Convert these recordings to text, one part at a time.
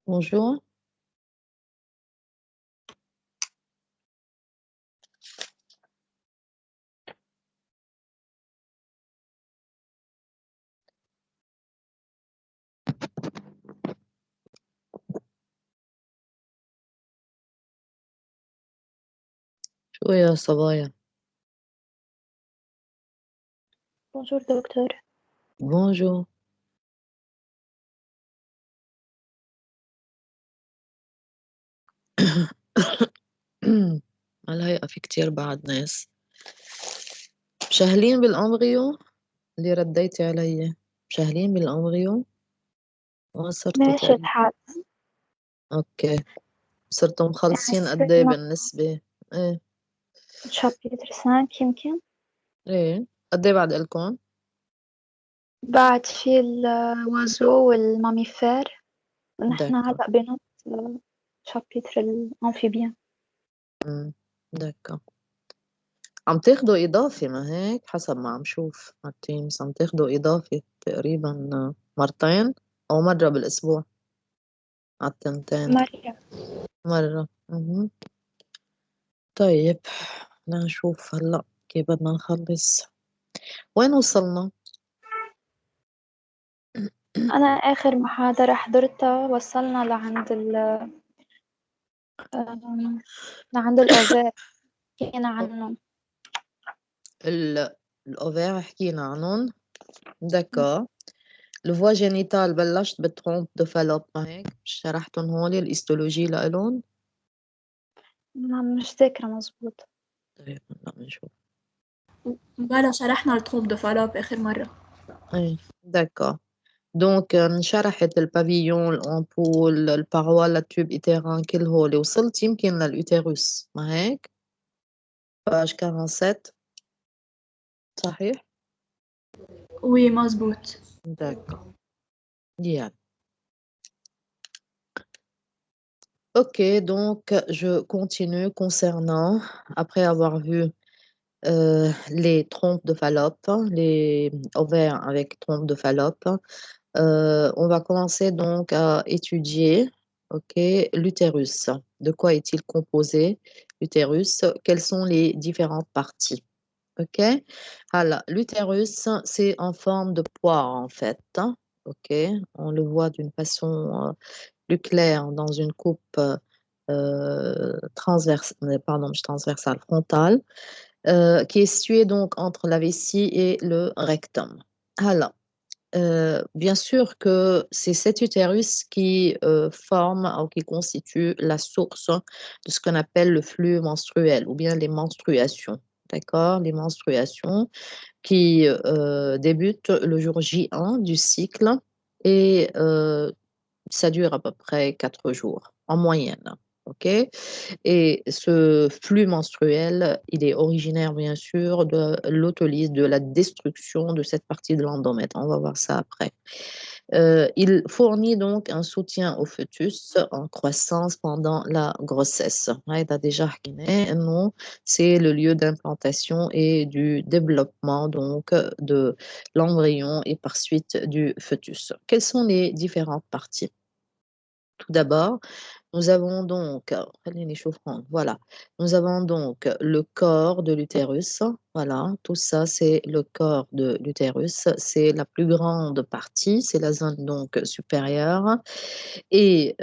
Bonjour. شو يا صبايا؟ Bonjour docteur. Bonjour. هلا في كتير بعد ناس مشاهلين بالأمغيو اللي رديتي علي، مشاهلين بالأمغيو صرتوا ماشي تقريبا. الحال. اوكي، صرتوا مخلصين قد ايه حسينا بالنسبة؟ ايه شابتر 5 يمكن. ايه قد ايه بعد إلكم؟ بعد في الوازو والماميفير، ونحن دكا. هلأ بنص شابتر الأمفيبيان. دكا، عم تاخدوا إضافي ما هيك حسب ما عم شوف على التيمز، عم تاخدوا إضافي تقريبا مرتين أو مرة بالأسبوع على التنتين. مرة. مرة. طيب، بدنا نشوف هلا كيف بدنا نخلص. وين وصلنا؟ أنا آخر محاضرة حضرتها وصلنا لعند الأوفير، حكينا عنه. الأوفير حكينا عنهم. دكا. الفوا جينيتال بلشت بالترومب دو فالوب ما هيك شرحتهم هول الإستولوجي لإلهم. مش ذاكرة مزبوط. طيب هلا بنشوف. بلا شرحنا التروب دو فالوب آخر مرة. ايه دكا. دونك انشرحت البافيون الأمبول الباروا التوب إيتيران كل هول وصلت يمكن للأوتيروس ما هيك باج 47 صحيح؟ وي مزبوط. دكا. يعني Ok, donc je continue concernant, après avoir vu les trompes de Fallope, les ovaires avec trompes de Fallope, on va commencer donc à étudier, ok, l'utérus. De quoi est-il composé, l'utérus? Quelles sont les différentes parties? Ok, alors l'utérus, c'est en forme de poire en fait, hein. Ok, on le voit d'une façon plus claire dans une coupe transversale frontale, qui est située donc entre la vessie et le rectum. Alors, bien sûr que c'est cet utérus qui forme ou qui constitue la source de ce qu'on appelle le flux menstruel ou bien les menstruations. D'accord? Les menstruations qui débutent le jour J1 du cycle et ça dure à peu près 4 jours en moyenne. OK? Et ce flux menstruel, il est originaire bien sûr de l'autolyse, de la destruction de cette partie de l'endomètre. On va voir ça après. Il fournit donc un soutien au fœtus en croissance pendant la grossesse. هيدا déjà حكيناه إنه c'est le lieu d'implantation et du développement donc de l'embryon et par suite du fœtus. Quelles sont les différentes parties? Tout d'abord, nous avons donc, خليني أشوف هون, voilà, nous avons donc le corps de l'utérus, voilà, tout ça c'est le corps de l'utérus, c'est la plus grande partie, c'est la zone donc supérieure et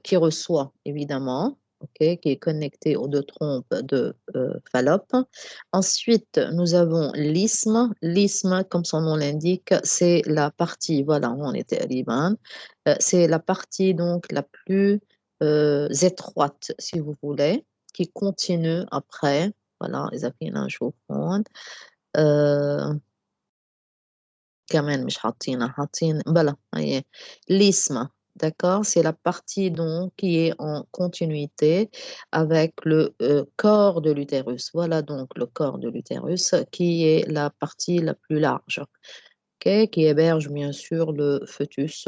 qui reçoit évidemment, ok, qui est connectée aux deux trompes de Fallope. Ensuite, nous avons l'isthme. L'isthme, comme son nom l'indique, c'est la partie, voilà, on était à Liban, c'est la partie donc la plus étroite, si vous voulez, qui continue après. Voilà, إذا فينا نشوف هون. كمان مش حاطين بلا هي l'isthme. D'accord? C'est la partie donc qui est en continuité avec le corps de l'utérus. Voilà donc le corps de l'utérus qui est la partie la plus large, ok? Qui héberge bien sûr le fœtus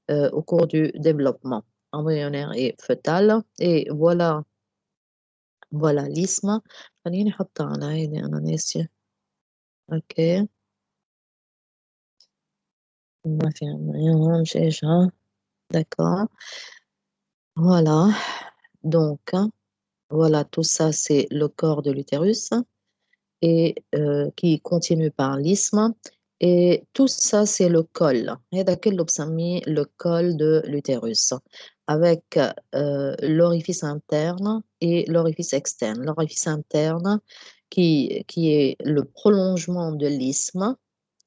au cours du développement embryonnaire et fœtal. Et voilà, voilà l'isthme. خليني أحطها على هيدي أنا ناسية. اوكي ما في عنا إياها مش إيش ها. D'accord. Voilà, donc, voilà, tout ça, c'est le corps de l'utérus et qui continue par l'isthme et tout ça, c'est le col. هذا كله بسميه le col de l'utérus avec l'orifice interne et l'orifice externe. L'orifice interne qui est le prolongement de l'isthme,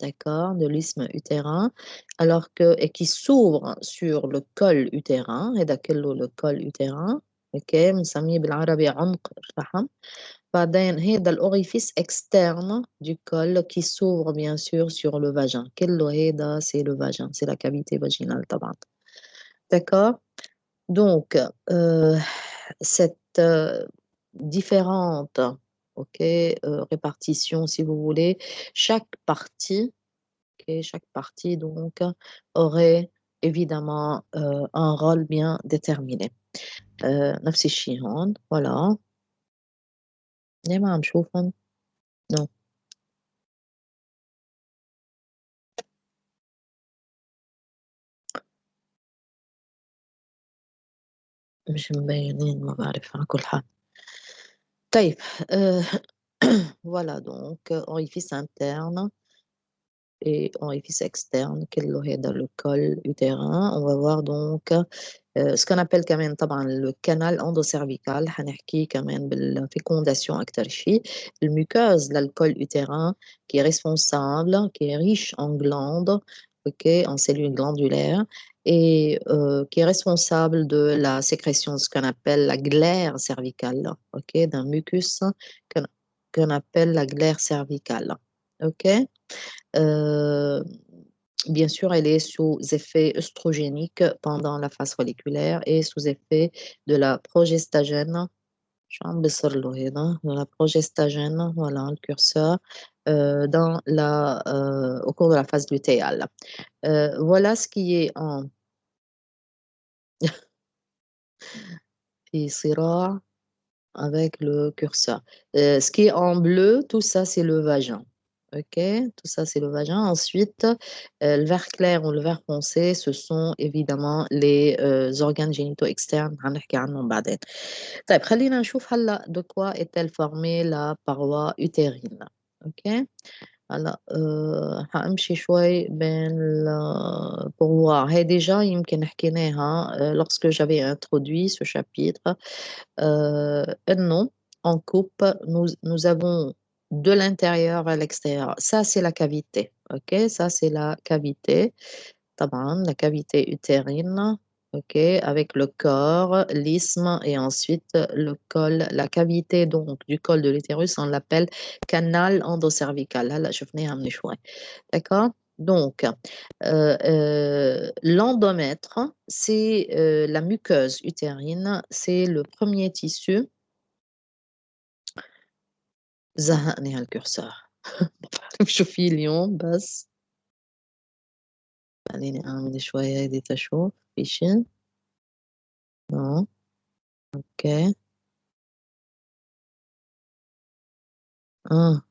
d'accord, de l'isthme utérin, alors que et qui s'ouvre sur le col utérin, هذا كله le col utérin، أوكي، بنسميه بالعربي عنق الرحم. بعدين هذا الأوريفيس externe du col qui s'ouvre bien sûr sur le vagin. كله هذا c'est le vagin, c'est la cavité vaginale طبعًا. D'accord? Donc, cette différente, OK, répartition si vous voulez, chaque partie, OK, chaque partie donc aurait évidemment, un rôle bien déterminé. نفس الشي هون، voilà. ليه ما عم شوفن؟ No. مش مبينين، ما بعرف على كل حال. طيب heu, voilà donc orifice interne et orifice externe كله هذا le col utérin. On va voir donc ce qu'on appelle كمان طبعًا le canal endocervical، حنحكي كمان بالfécondation أكتر شي. الميكوزا للcol utérin qui est responsable, qui est riche en glandes, OK, en cellules glandulaires et qui est responsable de la sécrétion de ce qu'on appelle la glaire cervicale, OK, d'un mucus qu'on appelle la glaire cervicale, OK? Heu, bien sûr, elle est sous effet œstrogénique pendant la phase folliculaire et sous effet de la progestagène. شو عم بيصير له هنا؟ De la progestagène, voilà le curseur, dans la, au cours de la phase lutéale. Voilà ce qui est en في صراع avec le curseur. Ce qui est en bleu, tout ça, c'est le vagin. OK? Tout ça, c'est le vagin. Ensuite, le vert clair ou le vert foncé, ce sont évidemment les organes génitaux externes. هنحكي عنهم بعدين. طيب خلّينا نشوف هلّأ de quoi est-elle formée la paroi utérine. OK? هلأ حأمشي شوي بين pour voir. هي déjà يمكن حكيناها lorsque j'avais introduit ce chapitre. Non, en coupe, nous avons de l'intérieur à l'extérieur. Ça, c'est la cavité, OK? Ça, c'est la cavité. طبعًا, la cavité utérine, OK? Avec le corps, l'isthme et ensuite le col. La cavité donc du col de l'utérus, on l'appelle canal endocervical. هلأ شفناها من شوي. D'accord? Donc, l'endomètre, c'est, la muqueuse utérine, c'est le premier tissu. زهقني هالcurseur. ما باعرف شو فيه اليوم بس خلّيني أعمل شوي هيدي تشوف في شي. آه، أوكي.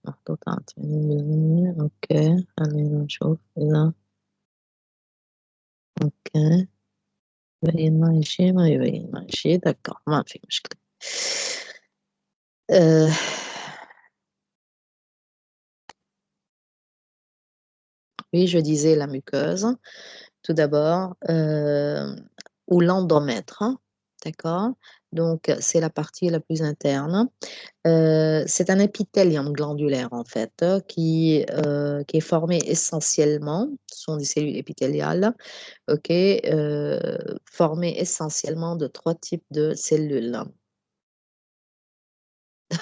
محطوط على 80%. أوكي، خلّينا نشوف إذا أوكي، يبين معي شي، ما يبين معي شي، d'accord ما في مشكلة. Heu Oui, je disais la muqueuse, tout d'abord, ou l'endomètre, hein, d'accord? Donc c'est la partie la plus interne. C'est un épithélium glandulaire en fait, qui est formé essentiellement, ce sont des cellules épithéliales, OK, formées essentiellement de 3 types de cellules.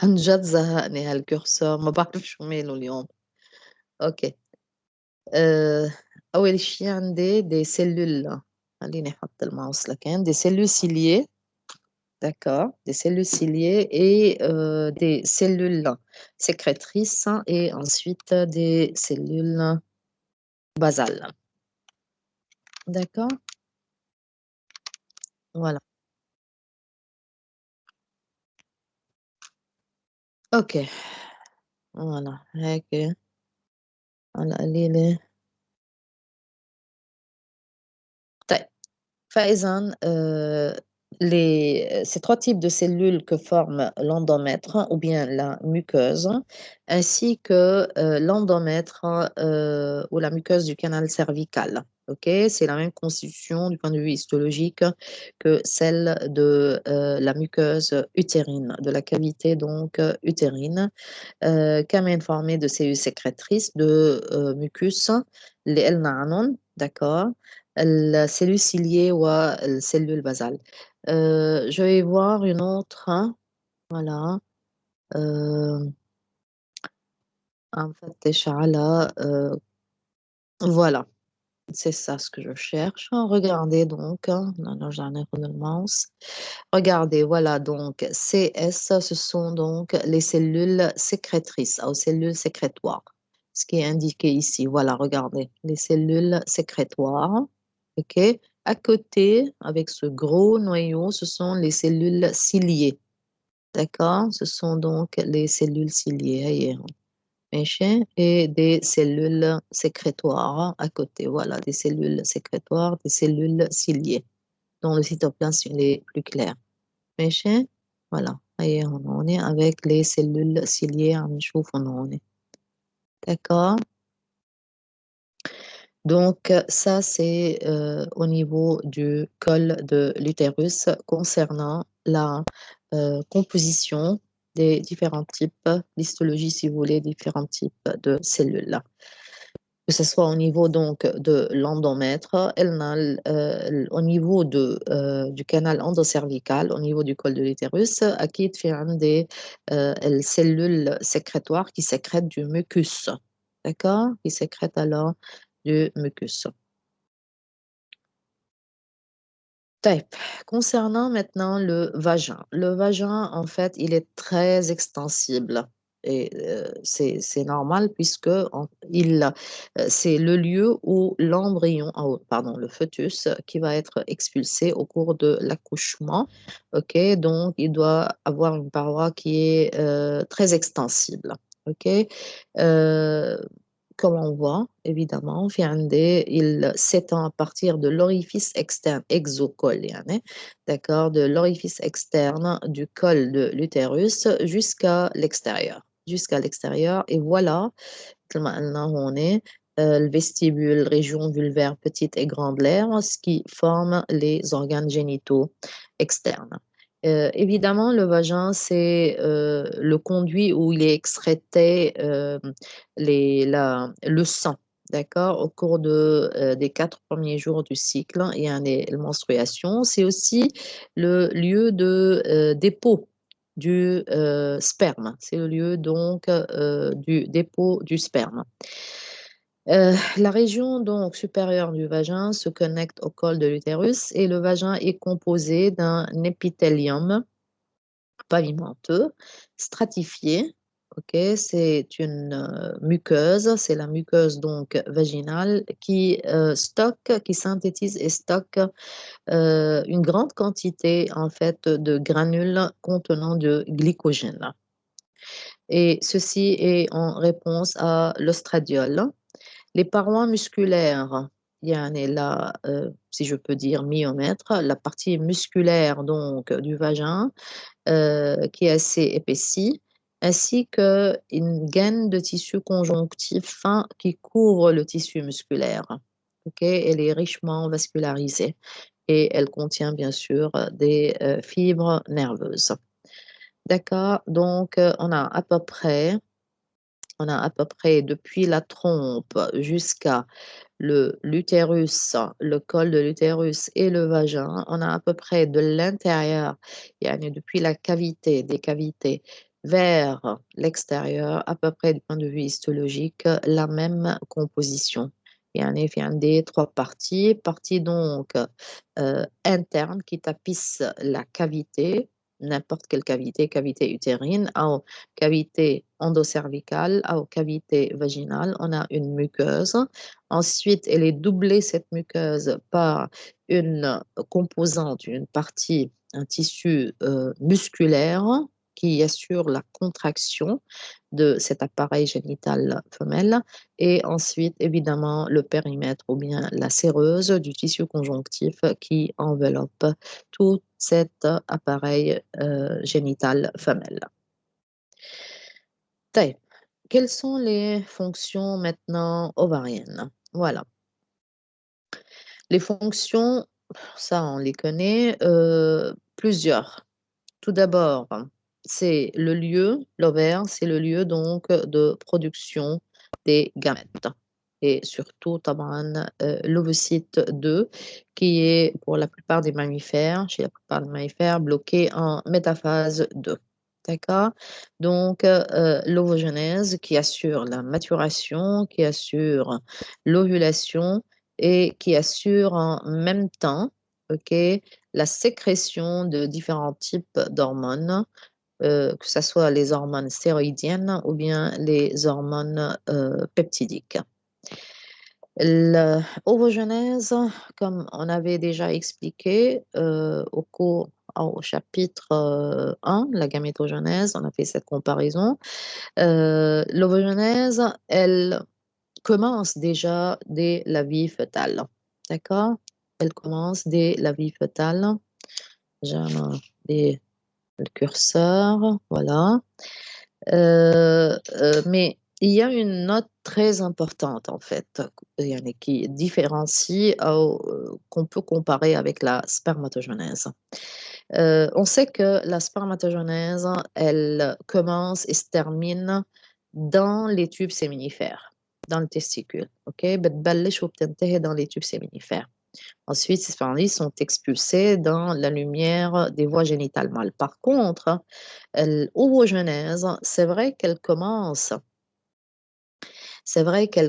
عن جد زهقني هالcurseur ما باعرف شو ماله اليوم. أوكي. Heu, أول شي عندي des cellules. خلّيني أحط الماوس لكان des cellules ciliées, d'accord, des cellules ciliées et des cellules sécrétrices et ensuite des cellules basales. D'accord? Voilà. أوكي، voilà هيك على قليلة. طيب، فإذًا ces trois types de cellules que forme l'endomètre ou bien la muqueuse, ainsi que l'endomètre ou la muqueuse du canal cervical. Ok, c'est la même constitution du point de vue histologique que celle de la muqueuse utérine, de la cavité donc utérine, كمان formée de cellules sécrétrices de mucus, les النعنن, d'accord, السيلول ciliée ou السيلول basale. Je vais voir une autre, hein, voilà. نفتش على voilà, c'est ça ce que je cherche. Regardez donc, hein, نرجع ناخد الماوس. Regardez, voilà, donc CS, ce sont donc les cellules sécrétrices ou cellules sécrétoires. Ce qui est indiqué ici, voilà, regardez, les cellules sécrétoires. OK? À côté, avec ce gros noyau, ce sont les cellules ciliées. D'accord? Ce sont donc les cellules ciliées. Ailleurs. Et des cellules sécrétoires à côté. Voilà, des cellules sécrétoires, des cellules ciliées, dont le cytoplasme il est plus clair. ماشي voilà هيا on est avec les cellules ciliées عم نشوف on est d'accord donc ça c'est au niveau du col de l'utérus concernant la composition des différents types l'histologie si vous voulez différents types de cellules que ce soit au niveau donc de l'endomètre, au niveau du canal endocervical, au niveau du col de l'utérus, أكيد في عندي الcellules sécrétoires qui sécrètent du mucus, d'accord? Qui sécrètent alors du mucus. طيب, concernant maintenant le vagin, en fait, il est très extensible et c'est normal puisque c'est le lieu où l'embryon, pardon, le fœtus qui va être expulsé au cours de l'accouchement. Ok, donc il doit avoir une paroi qui est très extensible. Ok, euh, comme on voit, évidemment, il s'étend à partir de l'orifice externe exocol, يعني, d'accord, de l'orifice externe du col de l'utérus jusqu'à l'extérieur. Et voilà, مثل ما قلنا هون, le vestibule, région vulvaire petite et grande lèvres, ce qui forme les organes génitaux externes. Évidemment, le vagin, c'est le conduit où il est excrété le sang, d'accord, au cours des 4 premiers jours du cycle et la menstruation. C'est aussi le lieu de dépôt du sperme. C'est le lieu donc du dépôt du sperme. La région donc supérieure du vagin se connecte au col de l'utérus et le vagin est composé d'un épithélium pavimenteux, stratifié. Ok, c'est une muqueuse, c'est la muqueuse donc vaginale qui synthétise et stocke une grande quantité en fait de granules contenant de glycogène. Et ceci est en réponse à l'ostradiol. Les parois musculaires, يعني là, si je peux dire myomètre, la partie musculaire donc du vagin qui est assez épaissie, ainsi qu'une gaine de tissu conjonctif fin qui couvre le tissu musculaire. Ok, elle est richement vascularisée et elle contient bien sûr des fibres nerveuses. D'accord, donc on a à peu près depuis la trompe jusqu'à l'utérus, le col de l'utérus et le vagin, on a à peu près de l'intérieur, depuis la cavité, des cavités vers l'extérieur, à peu près du point de vue histologique, la même composition. في عندي trois parties, partie donc interne qui tapisse la cavité, n'importe quelle cavité, cavité utérine, ou cavité endocervicale, ou cavité vaginale, on a une muqueuse. Ensuite, elle est doublée, cette muqueuse, par une composante, une partie, un tissu musculaire qui assure la contraction de cet appareil génital femelle. Et ensuite, évidemment, le périmètre ou bien la séreuse du tissu conjonctif qui enveloppe toute cet appareil génital femelle. طيب, quelles sont les fonctions maintenant ovariennes? Voilà. Les fonctions, ça on les connaît, plusieurs. Tout d'abord, c'est le lieu, l'ovaire, c'est le lieu donc de production des gamètes et surtout طبعًا l'ovocyte 2 qui est pour la plupart des mammifères, chez la plupart des mammifères, bloqué en métaphase 2. D'accord? Donc l'ovogenèse qui assure la maturation, qui assure l'ovulation et qui assure en même temps, OK, la sécrétion de différents types d'hormones, que ça soit les hormones stéroïdiennes ou bien les hormones, peptidiques. L'ovogenèse, comme on avait déjà expliqué, au chapitre, 1, la gamétogenèse, on a fait cette comparaison. L'ovogenèse, elle commence déjà dès la vie fœtale, d'accord? Elle commence dès la vie fœtale. J'aime des le curseur, voilà. Mais il y a une note très importante en fait, yani qui différencie qu'on peut comparer avec la spermatogenèse. On sait que la spermatogenèse, elle commence et se termine dans les tubes séminifères, dans le testicule, OK? بتبلش وبتنتهي dans les tubes séminifères. Ensuite, ces spermatozoïdes sont expulsés dans la lumière des voies génitales mâles. Par contre, l'ovogenèse, c'est vrai qu'elle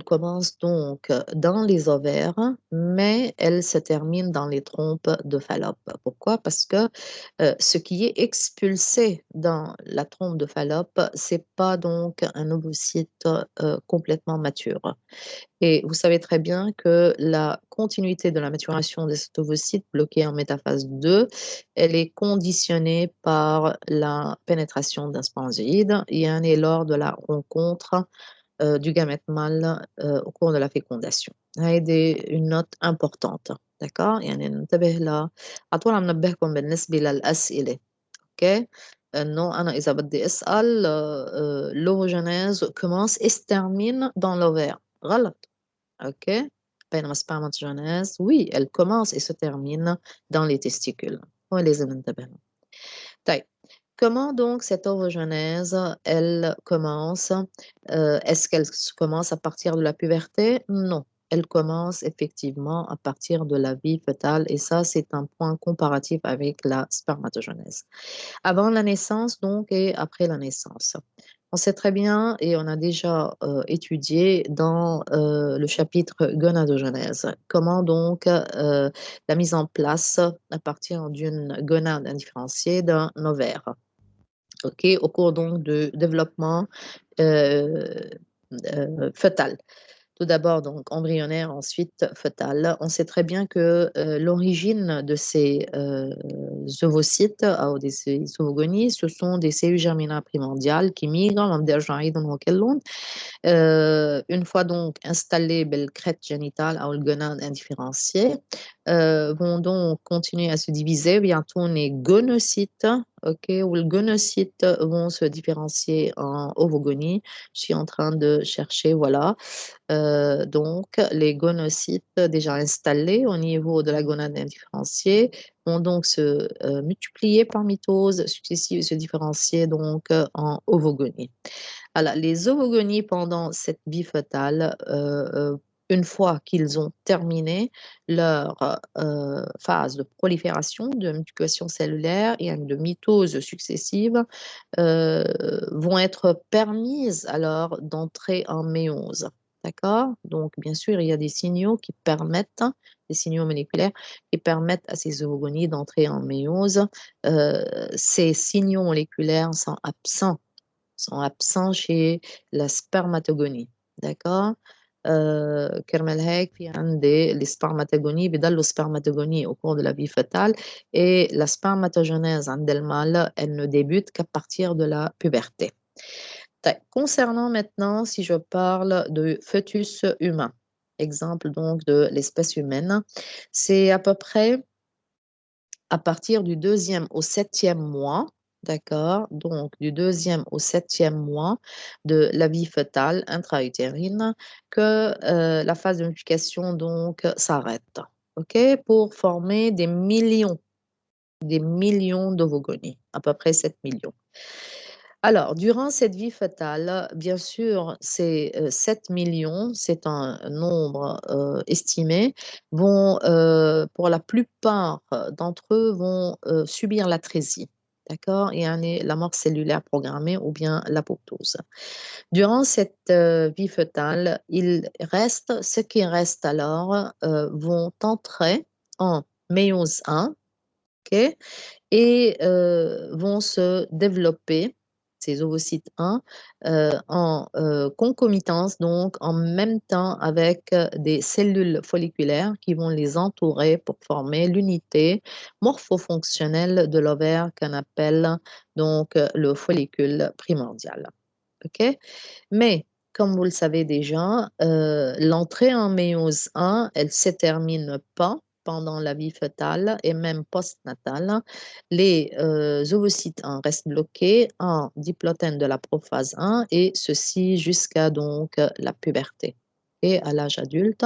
commence donc dans les ovaires, mais elle se termine dans les trompes de Fallope. Pourquoi? Parce que ce qui est expulsé dans la trompe de Fallope, c'est pas donc un ovocyte complètement mature. Et vous savez très bien que la continuité de la maturation de cet ovocyte bloqué en métaphase 2, elle est conditionnée par la pénétration d'un spermatozoïde, et lors de la rencontre du gamète mâle au cours de la fécondation. هيدي une note importante. d'accord؟ يعني ننتبه على طول عم نبهكم بالنسبة للأسئلة. أوكي؟ إنه أنا إذا بدي أسأل l'ovogenèse commence et se termine dans l'ovaire. غلط. OK? بينما spermatogenèse, oui, elle commence et se termine dans les testicules. هو لازم ننتبه له. طيب. Comment donc cette ovogenèse, elle commence? Est-ce qu'elle commence à partir de la puberté? Non, elle commence effectivement à partir de la vie fœtale et ça, c'est un point comparatif avec la spermatogenèse. Avant la naissance donc et après la naissance. On sait très bien et on a déjà étudié dans le chapitre gonadogenèse comment donc la mise en place à partir d'une gonade indifférenciée d'un ovaire. OK, au cours donc de développement fœtal. Tout d'abord donc embryonnaire, ensuite fœtal. On sait très bien que l'origine de ces ovocytes ou de ces ovogonies, ce sont des cellules germinales primordiales qui migrent, une fois donc installées بالcrête génitale ou le gonade indifférenciée, vont donc continuer à se diviser. Bientôt, les gonocytes, OK, ou les gonocytes vont se différencier en ovogonie. Je suis en train de chercher, voilà. Donc, les gonocytes déjà installés au niveau de la gonade indifférenciée vont donc se multiplier par mitose successive et se différencier donc en ovogonie. Alors, les ovogonies pendant cette vie fœtale, une fois qu'ils ont terminé leur phase de prolifération, de multiplication cellulaire et de mitose successive, vont être permises alors d'entrer en méiose. D'accord? Donc, bien sûr, il y a des signaux qui permettent, des signaux moléculaires qui permettent à ces ovogonies d'entrer en méiose. Ces signaux moléculaires sont absents chez la spermatogonie. d'accord? كرمال هيك في عندي السpermatogonies بيضلوا spermatogonies au cours de la vie fœtale et la spermatogenèse عند المâle, elle ne débute qu'à partir de la puberté. Concernant maintenant, si je parle de fœtus humain, exemple donc de l'espèce humaine, c'est à peu près à partir du 2e au 7e mois, d'accord? Donc, du 2e au 7e mois de la vie fœtale intra-utérine que la phase de multiplication donc s'arrête, OK? Pour former des millions d'ovogonies, à peu près 7 millions. Alors, durant cette vie fœtale, bien sûr, ces 7 millions, c'est un nombre estimé, vont, pour la plupart d'entre eux, vont subir l'atrésie. D'accord? Et la mort cellulaire programmée ou bien l'apoptose. Durant cette vie fœtale, ceux qui restent alors vont entrer en méiose 1, ok, et vont se développer, ces ovocytes 1, en concomitance, donc en même temps avec des cellules folliculaires qui vont les entourer pour former l'unité morphofonctionnelle de l'ovaire qu'on appelle donc le follicule primordial. OK? Mais comme vous le savez déjà, l'entrée en méiose 1, elle se termine pas pendant la vie fœtale et même postnatale. Les ovocytes 1 restent bloqués en diplotène de la prophase 1 et ceci jusqu'à donc la puberté. Et à l'âge adulte,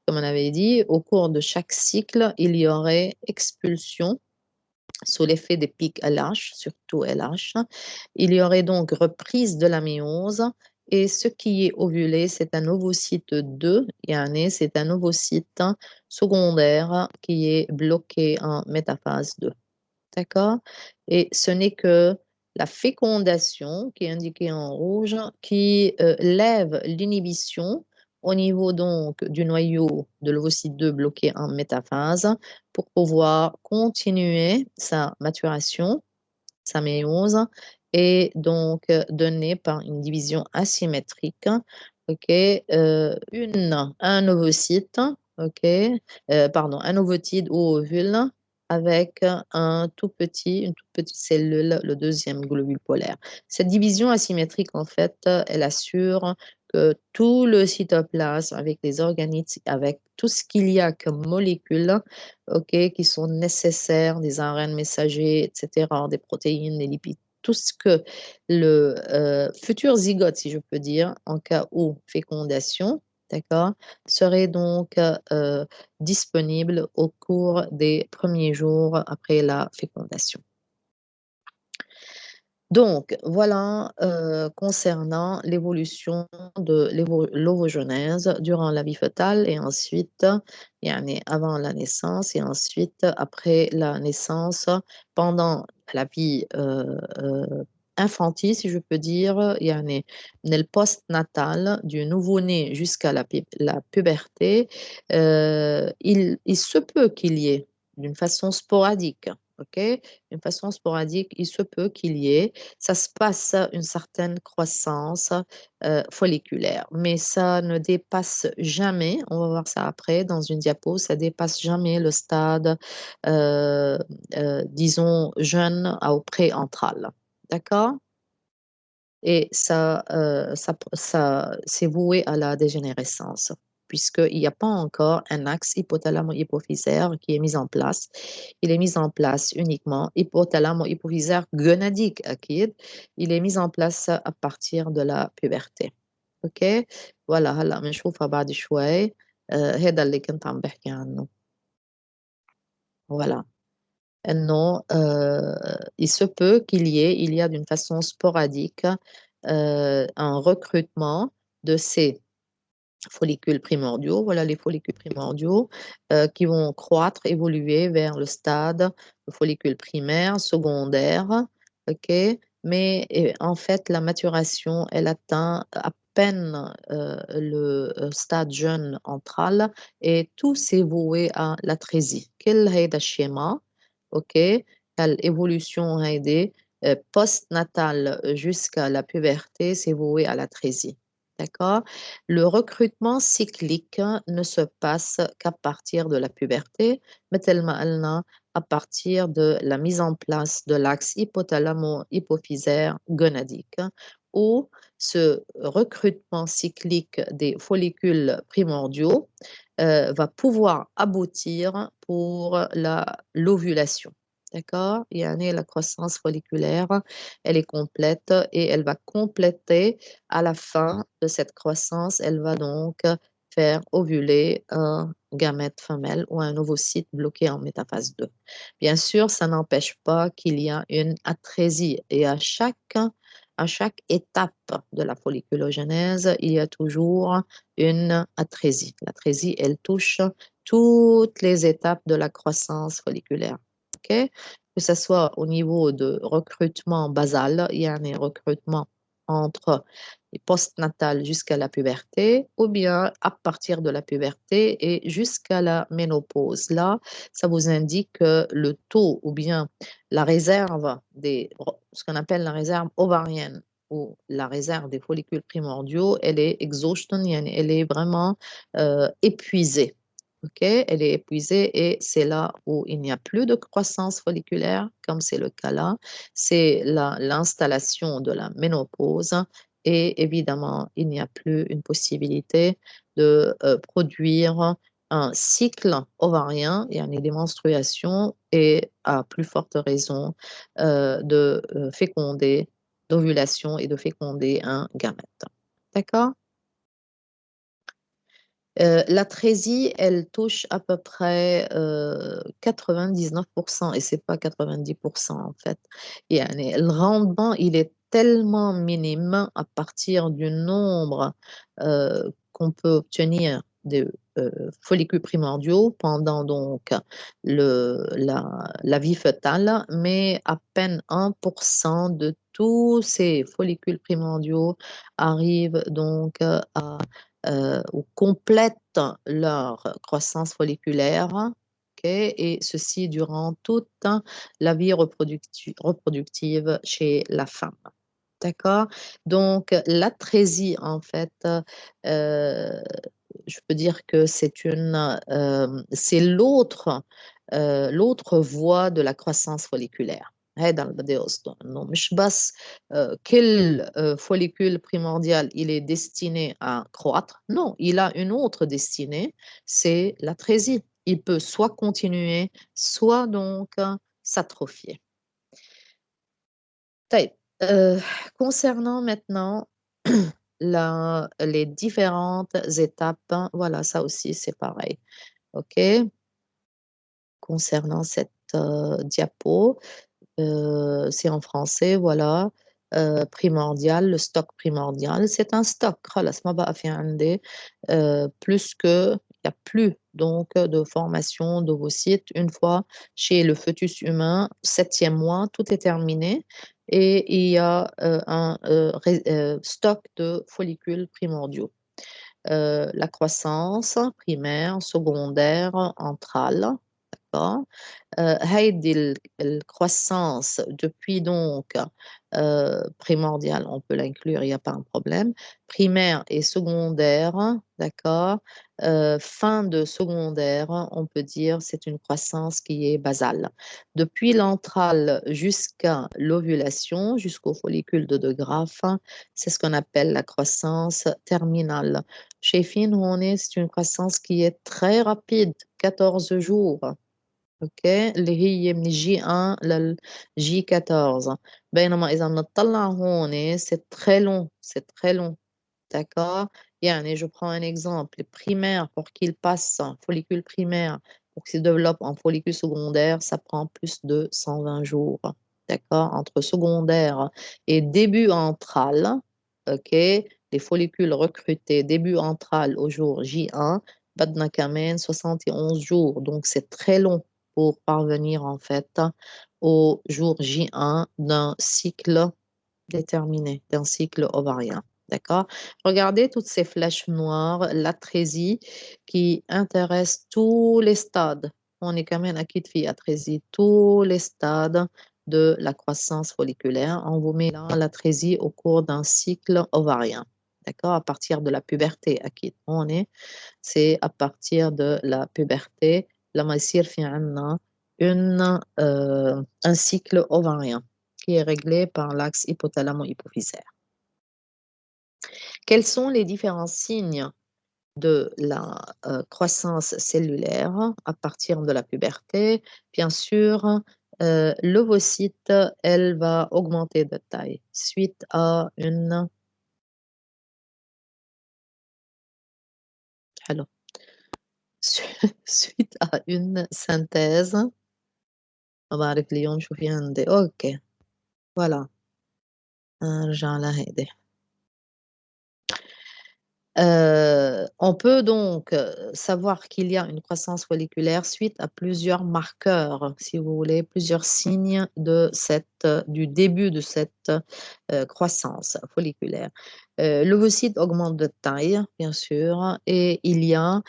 comme on avait dit, au cours de chaque cycle, il y aurait expulsion sous l'effet des pics LH, surtout LH. Il y aurait donc reprise de la méiose et ce qui est ovulé, c'est un ovocyte 2, c'est un ovocyte secondaire qui est bloqué en métaphase 2. D'accord? Et ce n'est que la fécondation, qui est indiquée en rouge, qui lève l'inhibition au niveau donc du noyau de l'ovocyte 2 bloqué en métaphase pour pouvoir continuer sa maturation, sa méiose, et donc donner par une division asymétrique, ok, un ovocyte, ok, pardon, un ovocyte ou ovule avec une toute petite cellule, le deuxième globule polaire. Cette division asymétrique, en fait, elle assure que tout le cytoplasme, avec les organites, avec tout ce qu'il y a comme molécules, ok, qui sont nécessaires, des ARN messagers, etc., des protéines, des lipides, tout ce que le futur zygote, si je peux dire, en cas où fécondation, d'accord, serait donc disponible au cours des premiers jours après la fécondation. Donc, voilà concernant l'évolution de l'ovogenèse durant la vie fœtale et ensuite, avant la naissance et ensuite après la naissance, pendant la vie infantile, si je peux dire, nel post-natal du nouveau-né jusqu'à la puberté, il se peut qu'il y ait, d'une façon sporadique, ok, d'une façon sporadique, il se peut qu'il y ait, ça se passe une certaine croissance folliculaire, mais ça ne dépasse jamais, on va voir ça après dans une diapo, ça dépasse jamais le stade, euh, disons, jeune au préantral. D'accord? Et ça c'est voué à la dégénérescence, puisqu'il n'y a pas encore un axe hypothalamo-hypophysaire qui est mis en place. Il est mis en place uniquement hypothalamo-hypophysaire gonadique أكيد. Il est mis en place à partir de la puberté. OK? voilà هلأ بنشوفها بعد شوي. هذا اللي كنت عم بحكي عنه. Voilà. Non, il se peut il y a d'une façon sporadique un recrutement de ces follicules primordiaux. Voilà les follicules primordiaux qui vont croître, évoluer vers le stade de follicule primaire, secondaire, ok? Mais en fait, la maturation, elle atteint à peine le stade jeune antral et tout s'est voué à l'atrésie. Quel est le schéma? OK? L'évolution هيدي postnatale jusqu'à la puberté, c'est voué à l'atrésie. D'accord? Le recrutement cyclique ne se passe qu'à partir de la puberté, مثل ما قلنا à partir de la mise en place de l'axe hypothalamo-hypophysaire gonadique où ce recrutement cyclique des follicules primordiaux va pouvoir aboutir pour l'ovulation. D'accord? Yani la croissance folliculaire, elle est complète et elle va compléter à la fin de cette croissance, elle va donc faire ovuler un gamète femelle ou un ovocyte bloqué en métaphase 2. Bien sûr, ça n'empêche pas qu'il y a une atrésie et à chaque étape de la folliculogénèse, il y a toujours une atrésie. L'atrésie, elle touche toutes les étapes de la croissance folliculaire. OK? Que ce soit au niveau de recrutement basal, il y a un recrutement entre les postnatales jusqu'à la puberté, ou bien à partir de la puberté et jusqu'à la ménopause. Là, ça vous indique que le taux ou bien la réserve ce qu'on appelle la réserve ovarienne ou la réserve des follicules primordiaux, elle est exhaustion, elle est vraiment épuisée. OK? Elle est épuisée et c'est là où il n'y a plus de croissance folliculaire, comme c'est le cas là. C'est l'installation de la ménopause et évidemment, il n'y a plus une possibilité de produire un cycle ovarien, il y a des menstruations et à plus forte raison de féconder, d'ovulation et de féconder un gamète. D'accord? L'atrésie, elle touche à peu près 99% et c'est pas 90% en fait. Le rendement, il est tellement minime à partir du nombre qu'on peut obtenir de follicules primordiaux pendant donc la vie fœtale, mais à peine 1% de tous ces follicules primordiaux arrivent donc ou complètent leur croissance folliculaire, ok, et ceci durant toute la vie reproductive chez la femme. D'accord? Donc, l'atrésie, en fait, euh, je peux dire que c'est l'autre voie de la croissance folliculaire. هذا اللي بدي قصده انه مش بس quel follicule primordial il est destiné à croître. Non, il a une autre destinée, c'est l'atrésie. Il peut soit continuer, soit donc s'atrophier. طيب, concernant maintenant les différentes étapes, voilà, ça aussi c'est pareil. OK? Concernant cette diapo, c'est en français, voilà. Primordial, le stock primordial, c'est un stock. خلاص ما بقى في عندي plus que il n'y a plus donc de formation d'ovocytes une fois chez le fœtus humain, 7e mois, tout est terminé et il y a un stock de follicules primordiaux. La croissance primaire, secondaire, antrale, d'accord? هيدي الcroissance depuis donc primordiale, on peut l'inclure, il n'y a pas un problème. Primaire et secondaire, d'accord? Fin de secondaire, on peut dire c'est une croissance qui est basale. Depuis l'antrale jusqu'à l'ovulation, jusqu'au follicule de De Graaf, c'est ce qu'on appelle la croissance terminale. Chez Finn, c'est une croissance qui est très rapide, 14 jours. OK, اللي هي من J1 لل J14. بينما إذا بنطلع هون c'est très long, c'est très long. D'accord? يعني je prends un exemple. Les primaires, pour qu'ils passent en follicule primaire, pour qu'ils se développent en follicule secondaire, ça prend plus de 120 jours. D'accord? Entre secondaire et début antral, OK, les follicules recrutés début antral au jour J1, بدنا كمان 71 jours. Donc, c'est très long pour parvenir en fait au jour J1 d'un cycle déterminé, d'un cycle ovarien. D'accord? Regardez toutes ces flèches noires, l'atrésie qui intéresse tous les stades. On est quand même acquis de atrésie, tous les stades de la croissance folliculaire. On vous met là l'atrésie au cours d'un cycle ovarien. D'accord? À partir de la puberté, acquis. C'est à partir de la puberté, لما يصير في عنا un cycle ovarien qui est réglé par l'axe hypothalamo-hypophysaire. Quels sont les différents signes de la croissance cellulaire à partir de la puberté? Bien sûr, l'ovocyte, elle va augmenter de taille suite à une alors, suite à une synthèse. ما بعرف اليوم شو في عندي، أوكي، voilà. نرجع لهيدي. On peut donc savoir qu'il y a une croissance folliculaire suite à plusieurs marqueurs, si vous voulez, plusieurs signes de du début de cette croissance folliculaire. L'ovocyte augmente de taille, bien sûr, et il y a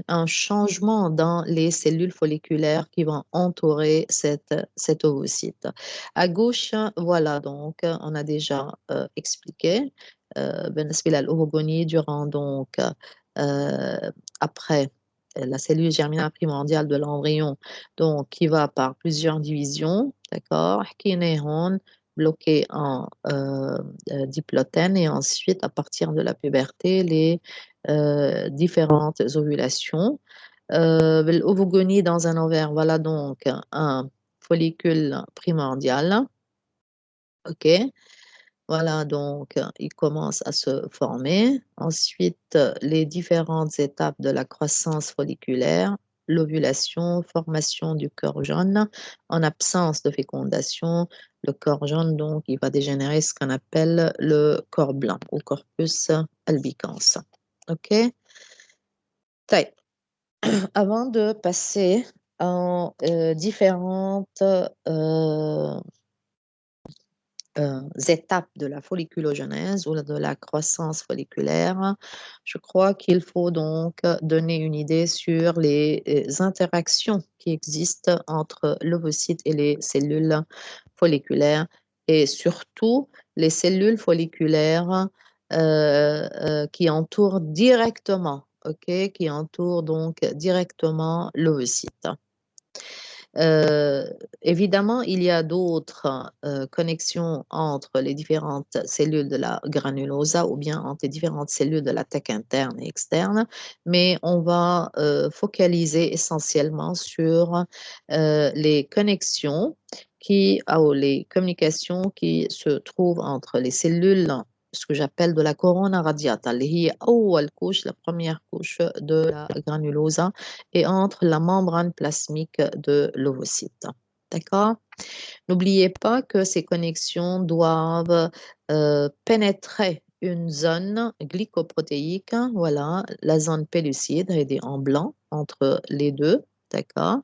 un changement dans les cellules folliculaires qui vont entourer cet ovocyte. À gauche, voilà, donc, on a déjà expliqué. بالنسبة للأوفوجوني durant donc après la cellule germinale primordiale de l'embryon, donc qui va par plusieurs divisions, d'accord? حكينا هون bloqué en diplotène et ensuite à partir de la puberté les différentes ovulations. L'ovogonie dans un ovaire, voilà donc un follicule primordial, ok? Voilà, donc il commence à se former. Ensuite, les différentes étapes de la croissance folliculaire, l'ovulation, formation du corps jaune. En absence de fécondation, le corps jaune, donc, il va dégénérer ce qu'on appelle le corps blanc ou corpus albicans. OK? طيب. Avant de passer en différentes étapes de la folliculogenèse ou de la croissance folliculaire, je crois qu'il faut donc donner une idée sur les interactions qui existent entre l'ovocyte et les cellules folliculaires et surtout les cellules folliculaires qui entourent directement, ok, qui entourent donc directement l'ovocyte. Évidemment, il y a d'autres connexions entre les différentes cellules de la granulosa ou bien entre les différentes cellules de la tête interne et externe, mais on va focaliser essentiellement sur les connexions ou les communications qui se trouvent entre les cellules, ce que j'appelle de la corona radiata, اللي هي أول couche, la première couche de la granulosa, et entre la membrane plasmique de l'ovocyte. D'accord? N'oubliez pas que ces connexions doivent pénétrer une zone glycoprotéique, voilà, la zone pellucide, elle est en blanc entre les deux, d'accord?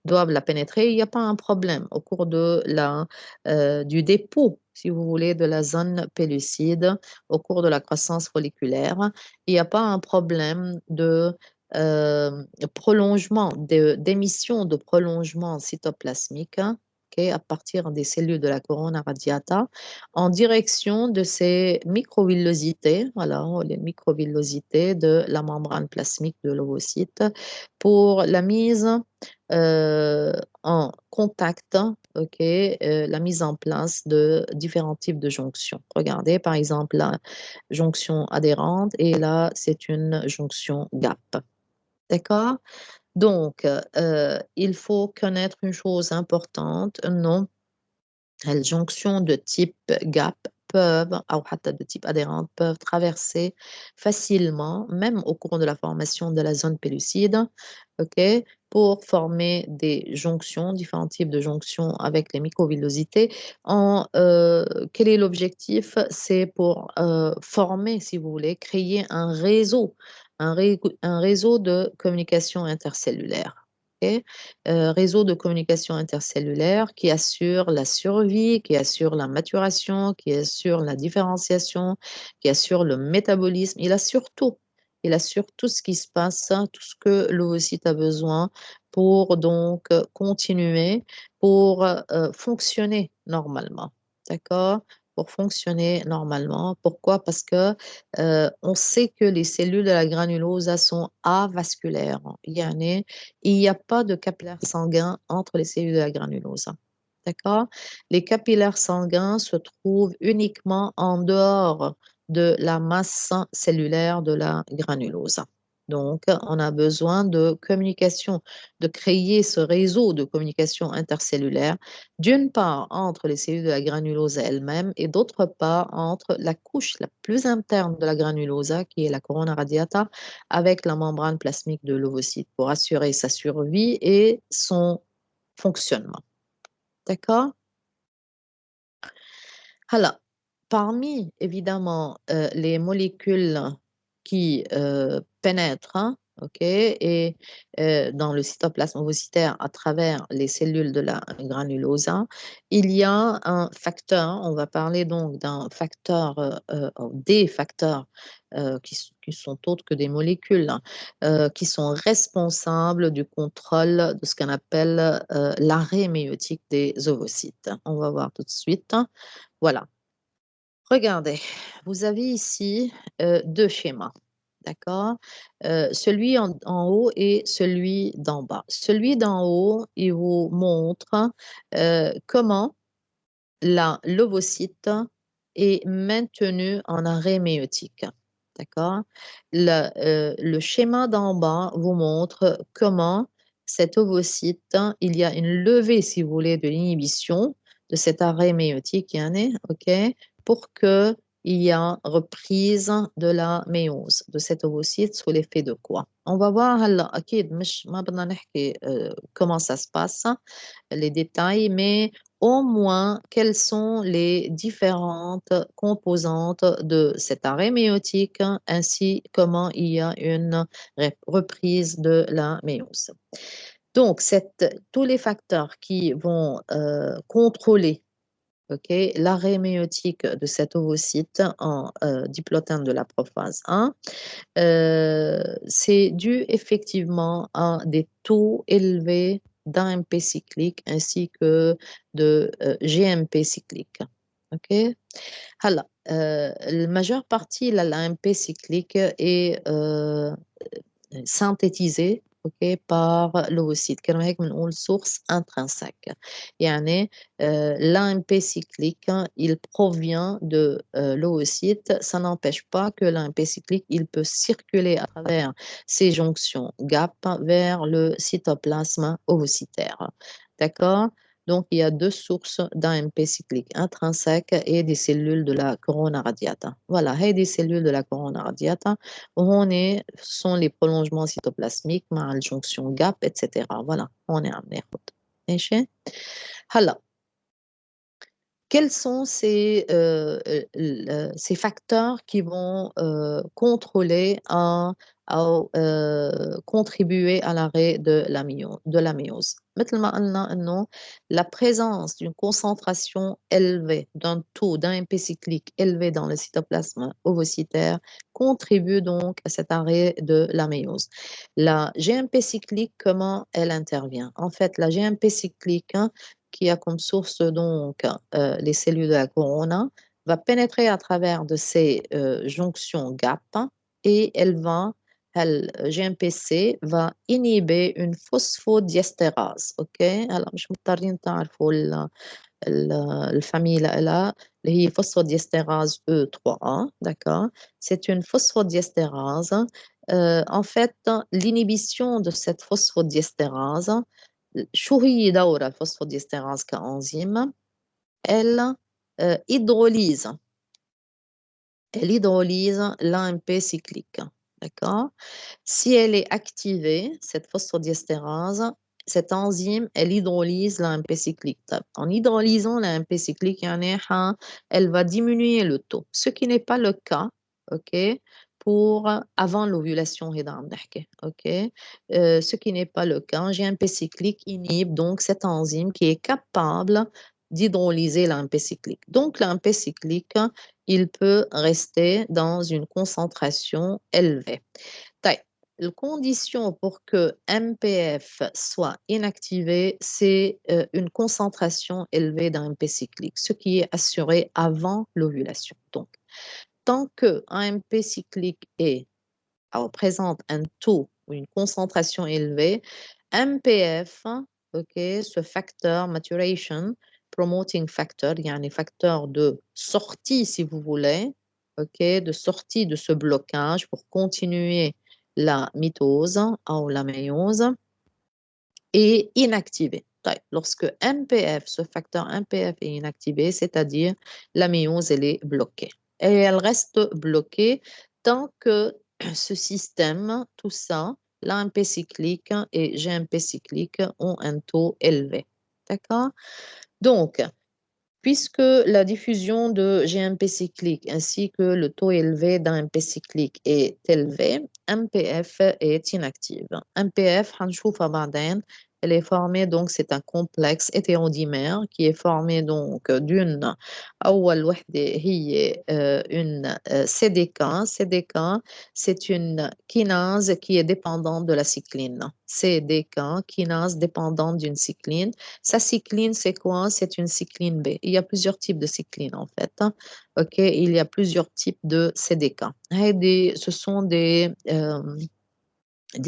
Doivent la pénétrer. Il n'y a pas un problème au cours du dépôt, si vous voulez, de la zone pellucide au cours de la croissance folliculaire. Il n'y a pas un problème de prolongement, d'émission de prolongement cytoplasmique, ok, à partir des cellules de la corona radiata en direction de ces microvillosités, voilà, les microvillosités de la membrane plasmique de l'ovocyte pour la mise en contact, ok, la mise en place de différents types de jonctions. Regardez, par exemple, la jonction adhérente et là, c'est une jonction gap. D'accord? Donc, il faut connaître une chose importante, non, les jonctions de type gap peuvent, ou حتى de type adhérente, peuvent traverser facilement, même au cours de la formation de la zone pellucide, ok, pour former des jonctions, différents types de jonctions avec les microvillosités. Quel est l'objectif? C'est pour former, si vous voulez, créer un réseau de communication intercellulaire. Ok. Réseau de communication intercellulaire qui assure la survie, qui assure la maturation, qui assure la différenciation, qui assure le métabolisme. Il assure tout ce qui se passe, tout ce que l'ovocyte a besoin pour donc continuer, pour fonctionner normalement. D'accord? Pour fonctionner normalement. Pourquoi? Parce que on sait que les cellules de la granulosa sont avasculaires. Il n'y a pas de capillaires sanguins entre les cellules de la granulosa. D'accord? Les capillaires sanguins se trouvent uniquement en dehors de la masse cellulaire de la granulose. Donc, on a besoin de communication, de créer ce réseau de communication intercellulaire, d'une part entre les cellules de la granulose elles-mêmes et d'autre part entre la couche la plus interne de la granulosa, qui est la corona radiata, avec la membrane plasmique de l'ovocyte pour assurer sa survie et son fonctionnement. D'accord? Alors, parmi évidemment les molécules qui pénètrent, hein, ok, et dans le cytoplasme ovocytaire à travers les cellules de la granulosa, il y a un facteur, on va parler donc d'un facteur, des facteurs qui sont autres que des molécules, hein, qui sont responsables du contrôle de ce qu'on appelle l'arrêt méiotique des ovocytes. On va voir tout de suite. Voilà. Regardez, vous avez ici 2 schémas, d'accord? Celui en haut et celui d'en bas. Celui d'en haut, il vous montre comment l'ovocyte est maintenu en arrêt méiotique, d'accord? Le schéma d'en bas vous montre comment cet ovocyte, il y a une levée, si vous voulez, de l'inhibition de cet arrêt méiotique, يعني, OK? Pour qu'il y ait reprise de la méiose de cet ovocyte sous l'effet de quoi? On va voir هلأ أكيد مش ما بدنا نحكي comment ça se passe, les détails, mais au moins quelles sont les différentes composantes de cet arrêt méiotique, ainsi comment il y a une reprise de la méiose. Donc, tous les facteurs qui vont contrôler, ok, l'arrêt méiotique de cet ovocyte en diplotène de la prophase 1, c'est dû effectivement à des taux élevés d'AMP cyclique ainsi que de GMP cyclique. OK? هلا la majeure partie de l'AMP cyclique est synthétisée OK par l'ovocyte كانوا هيك بنقول source intrinsèque يعني l'AMP cyclique il provient de l'ovocyte, ça n'empêche pas que l'AMP cyclique il peut circuler à travers ces jonctions GAP vers le cytoplasme ovocytaire. D'accord? Donc, il y a 2 sources d'AMP cyclique intrinsèque et des cellules de la corona radiata. Voilà, هي des cellules de la corona radiata ce sont les prolongements cytoplasmiques مع الجونكسيون GAP etc. Voilà, هون عم ناخد. ماشي؟ هلا quels sont ces facteurs qui vont contrôler contribuer à l'arrêt de la méiose. مثل ما قلنا إنه la présence d'une concentration élevée d'un taux d'AMP cyclique élevé dans le cytoplasme ovocytaire contribue donc à cet arrêt de la méiose. La GMP cyclique, comment elle intervient? En fait, la GMP cyclique, hein, qui a comme source donc les cellules de la corona, va pénétrer à travers de ces jonctions GAP et GMPC va inhiber une phosphodiesterase. OK? هلا مش مضطرين تعرفوا الفاميلة لها اللي هي phosphodiesterase E3A, d'accord? C'est une phosphodiesterase. En fait, l'inhibition de cette phosphodiesterase, شو هي دورها الفوسفوديستيرase كأنزيم؟ Elle hydrolyse. Elle hydrolyse l'AMP cyclique. D'accord? Si elle est activée, cette phosphodiesterase, cette enzyme, elle hydrolyse l'AMP cyclique. En hydrolysant l'AMP cyclique, elle va diminuer le taux, ce qui n'est pas le cas, ok, pour avant l'ovulation, ok, ce qui n'est pas le cas. Un GMP cyclique inhibe donc cette enzyme qui est capable d'hydrolyser l'AMP cyclique. Donc l'AMP cyclique, il peut rester dans une concentration élevée. La condition pour que MPF soit inactivé, c'est une concentration élevée d'AMP cyclique, ce qui est assuré avant l'ovulation. Donc, tant que AMP cyclique présente un taux ou une concentration élevée, MPF, ok, ce facteur maturation promoting factor, il y a un facteur de sortie, si vous voulez, ok, de sortie de ce blocage pour continuer la mitose ou la méiose est inactivé. Lorsque MPF, ce facteur MPF est inactivé, c'est-à-dire la méiose, elle est bloquée. Et elle reste bloquée tant que ce système, tout ça, l'AMP cyclique et GMP cyclique ont un taux élevé. D'accord? Donc, puisque la diffusion de GMP cyclique ainsi que le taux élevé d'AMP cyclique est élevé, MPF est inactive. MPF, هنشوفها بعدين, elle est formée, donc c'est un complexe hétérodimère qui est formé donc d'une أول وحدة هي une CDK. CDK, c'est une kinase qui est dépendante de la cycline. CDK, kinase dépendante d'une cycline. Sa cycline, c'est quoi? C'est une cycline B. Il y a plusieurs types de cyclines en fait, hein. OK, il y a plusieurs types de CDK. Ce sont des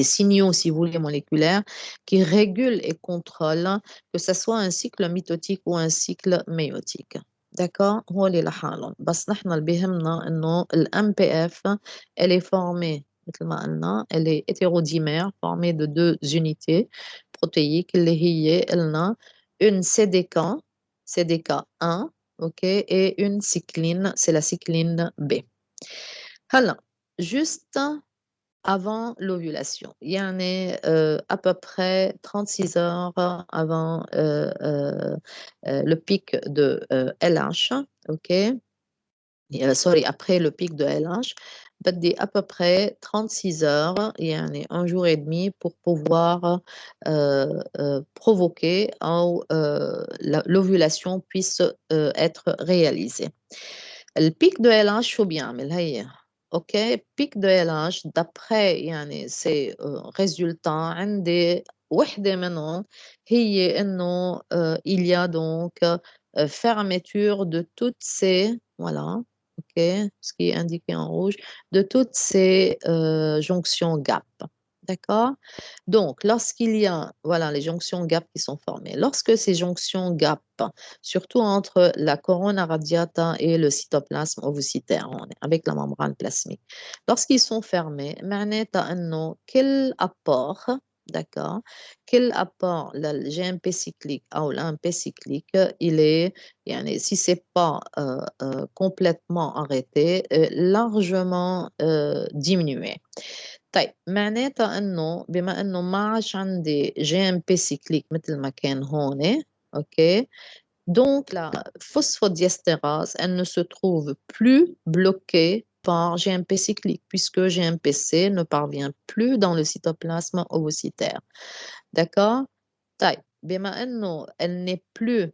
signaux, si vous voulez, moléculaires qui régulent et contrôlent que ce soit un cycle mitotique ou un cycle méiotique. D'accord? هول لحالهم. بس نحن اللي بيهمنا إنه ال MPF, elle est formée, مثل ما قلنا, elle est hétérodimère, formée de deux unités protéiques اللي هي قلنا une CDK, CDK1, OK, et une cycline, c'est la cycline B. هلا, juste avant l'ovulation. يعني à peu près 36 heures avant le pic de LH, OK? Sorry, après le pic de LH, بدي à peu près 36 heures, يعني un jour et demi pour pouvoir provoquer ou l'ovulation puisse être réalisée. البيك دو ال اتش شو بيعمل هي اوكي بيك دو ال اتش d'après يعني سي résultat عندي وحده منهم هي انه il y a donc fermeture de toutes ces voilà ok ce qui est indiqué en rouge de toutes ces jonctions gap. D'accord? Donc, lorsqu'il y a, voilà, les jonctions GAP qui sont formées, lorsque ces jonctions GAP, surtout entre la corona radiata et le cytoplasme ovocytaire, avec la membrane plasmique, lorsqu'ils sont fermés, معناتها إنه quel apport, d'accord, quel apport le GMP cyclique ou l'AMP cyclique, il est, يعني, si c'est pas complètement arrêté, largement diminué. طيب معناتها إنه بما إنه ما عادش عندي GMP cyclique مثل ما كان هون OK donc la phosphodiesterase elle ne se trouve plus bloquée par GMP cyclique puisque GMPC ne parvient plus dans le cytoplasme ovocytaire. D'accord? طيب بما إنه elle n'est plus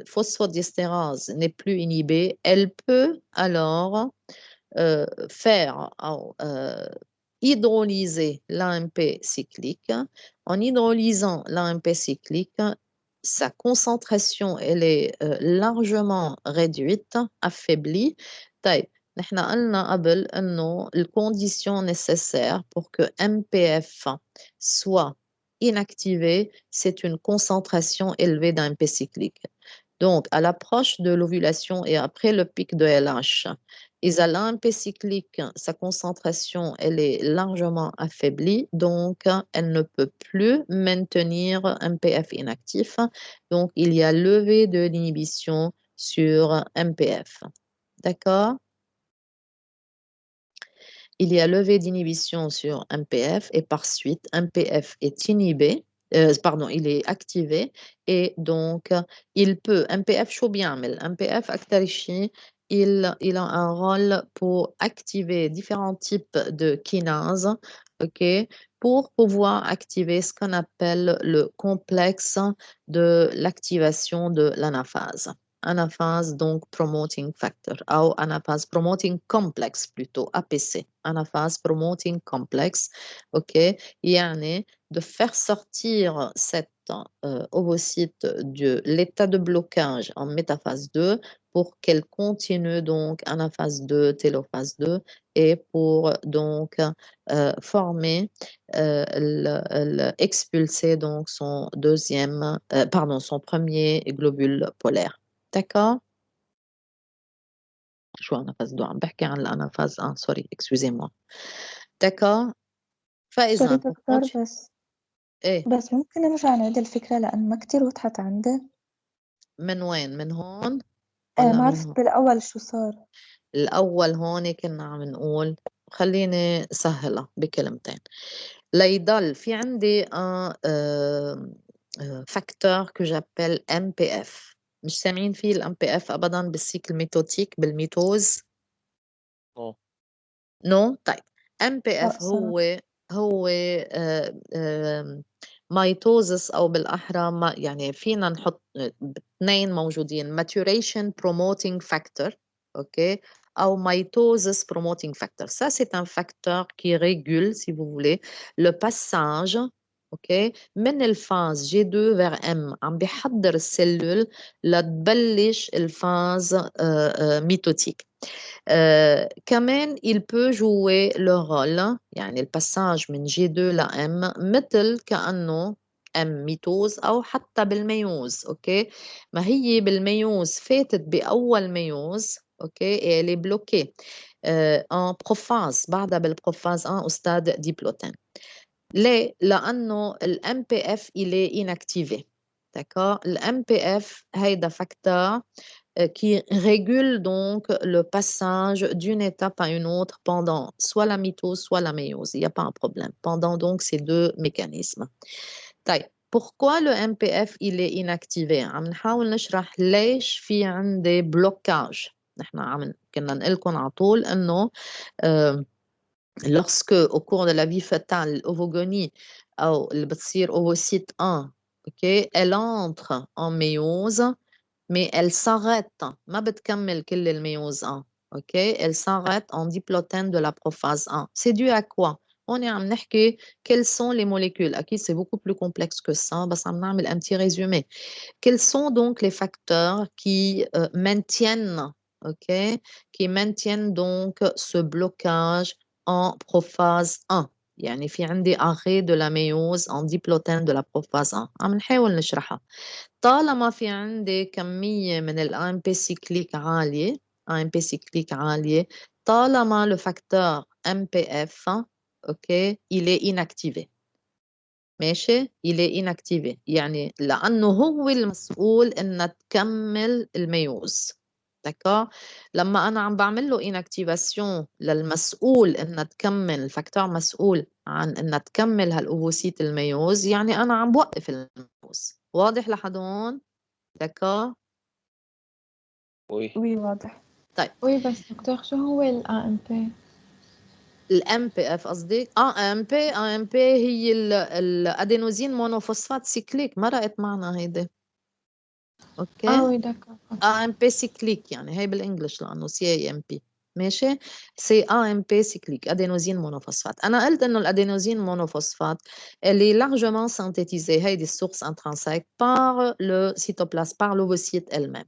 phosphodiesterase n'est plus inhibée, elle peut alors faire hydrolyser l'AMP cyclique. En hydrolysant l'AMP cyclique, sa concentration elle est largement réduite, affaiblie. طيب نحن قلنا قبل إنه الcondition nécessaire pour que MPF soit inactivé, c'est une concentration élevée d'AMP cyclique. Donc, à l'approche de l'ovulation et après le pic de LH, l'AMP cyclique, sa concentration, elle est largement affaiblie, donc elle ne peut plus maintenir un PF inactif. Donc, il y a levée de l'inhibition sur MPF. D'accord? Il y a levée d'inhibition sur MPF et par suite, MPF est inhibé, pardon, il est activé et donc il peut, MPF شو بيعمل؟ MPF أكتر شيء il a un rôle pour activer différents types de kinases, ok, pour pouvoir activer ce qu'on appelle le complexe de l'activation de l'anaphase. Anaphase, donc promoting factor, ou anaphase promoting complex plutôt, APC, anaphase promoting complex, ok, يعني de faire sortir cette ovocyte de l'état de blocage en métaphase 2 pour qu'elle continue donc anaphase 2, télophase 2 et pour donc former, expulser donc son deuxième, pardon, son premier globule polaire. D'accord? شو أنافاز 2 عم بحكي عن الأنافاز 1 سوري excusez-moi d'accord فإذا سوري دكتور إيه بس ممكن نرجع نعيد الفكرة لأن ما كتير وضحت عندي. من وين من هون ولا ما من عرفت هون بالأول شو صار. الأول هون كنا عم نقول خليني سهلها بكلمتين ليضل في عندي un facteur que j'appelle MPF مش سامعين فيه ال MPF أبدا بالسيكل ميتوتيك بالميتوز نو نو طيب MPF صراحة هو ميتوزس أو بالأحرى يعني فينا نحط اثنين موجودين maturation promoting factor OK ou mitosis promoting factor. Ça, c'est un facteur qui régule, si vous voulez, le passage OK من الفاز G2 vers M عم بيحضر السلول لتبلش الفاز ميتوتيك. كمان il peut jouer le rôle يعني الباساج من G2 ل M مثل كأنه M ميتوز أو حتى بالميوز أوكي ما هي بالميوز فاتت بأول ميوز أوكي et elle est bloquée en prophase بعدها بالبروفاز 1 au stade diplotin ليه؟ لأنه ال MPF il est inactivé d'accord le MPF هيدا facteur qui régule donc le passage d'une étape à une autre pendant soit la mitose, soit la méiose. Il n'y a pas un problème. Pendant donc ces deux mécanismes. طيب pourquoi le MPF il est inactivé؟ عم نحاول نشرح ليش في عندي blocage. نحن كنا نقول لكم على طول انه lorsque au cours de la vie fœtale l'ovogonie ou اللي بتصير ovocyte 1 OK elle entre en méiose mais elle s'arrête ما بتكمل كل الميوز 1 OK elle s'arrête en diplotène de la prophase 1 c'est dû à quoi on est عم نحكي quelles sont les molécules أكيد c'est beaucoup plus complexe que ça بس عم نعمل un petit résumé quels sont donc les facteurs qui maintiennent OK qui maintiennent donc ce blocage en prophase 1 يعني في عندي arrêt de la méiose en diplotène de la prophase 1 عم نحاول نشرحها طالما في عندي كمية من ال AMP cyclique عالية AMP cyclique عالية طالما le facteur MPF OK il est inactivé ماشي il est inactivé يعني لأنه هو المسؤول إنها تكمل الميوز d'accord لما أنا عم بعمل له inactivation للمسؤول إنها تكمل الفاكتور مسؤول عن إنها تكمل هالأوفوسيت الميوز يعني أنا عم بوقف الميوز واضح لحد هون d'accord وي وي واضح. طيب وي بس دكتور شو هو ال AMP؟ الام بي اف قصدك ام بي هي الادينوزين مونوفوسفات سيكليك مرقت معنا هيدي اوكي وي دكتور ام بي سيكليك يعني هي بالانجلش لانه سي اي ام بي ماشي سي ام بي سيكليك ادينوزين مونوفوسفات انا قلت انه الادينوزين مونوفوسفات اللي largement synthétisée هيدي السورس انترانسيك par le cytoplasme par l'ovocyte elle-même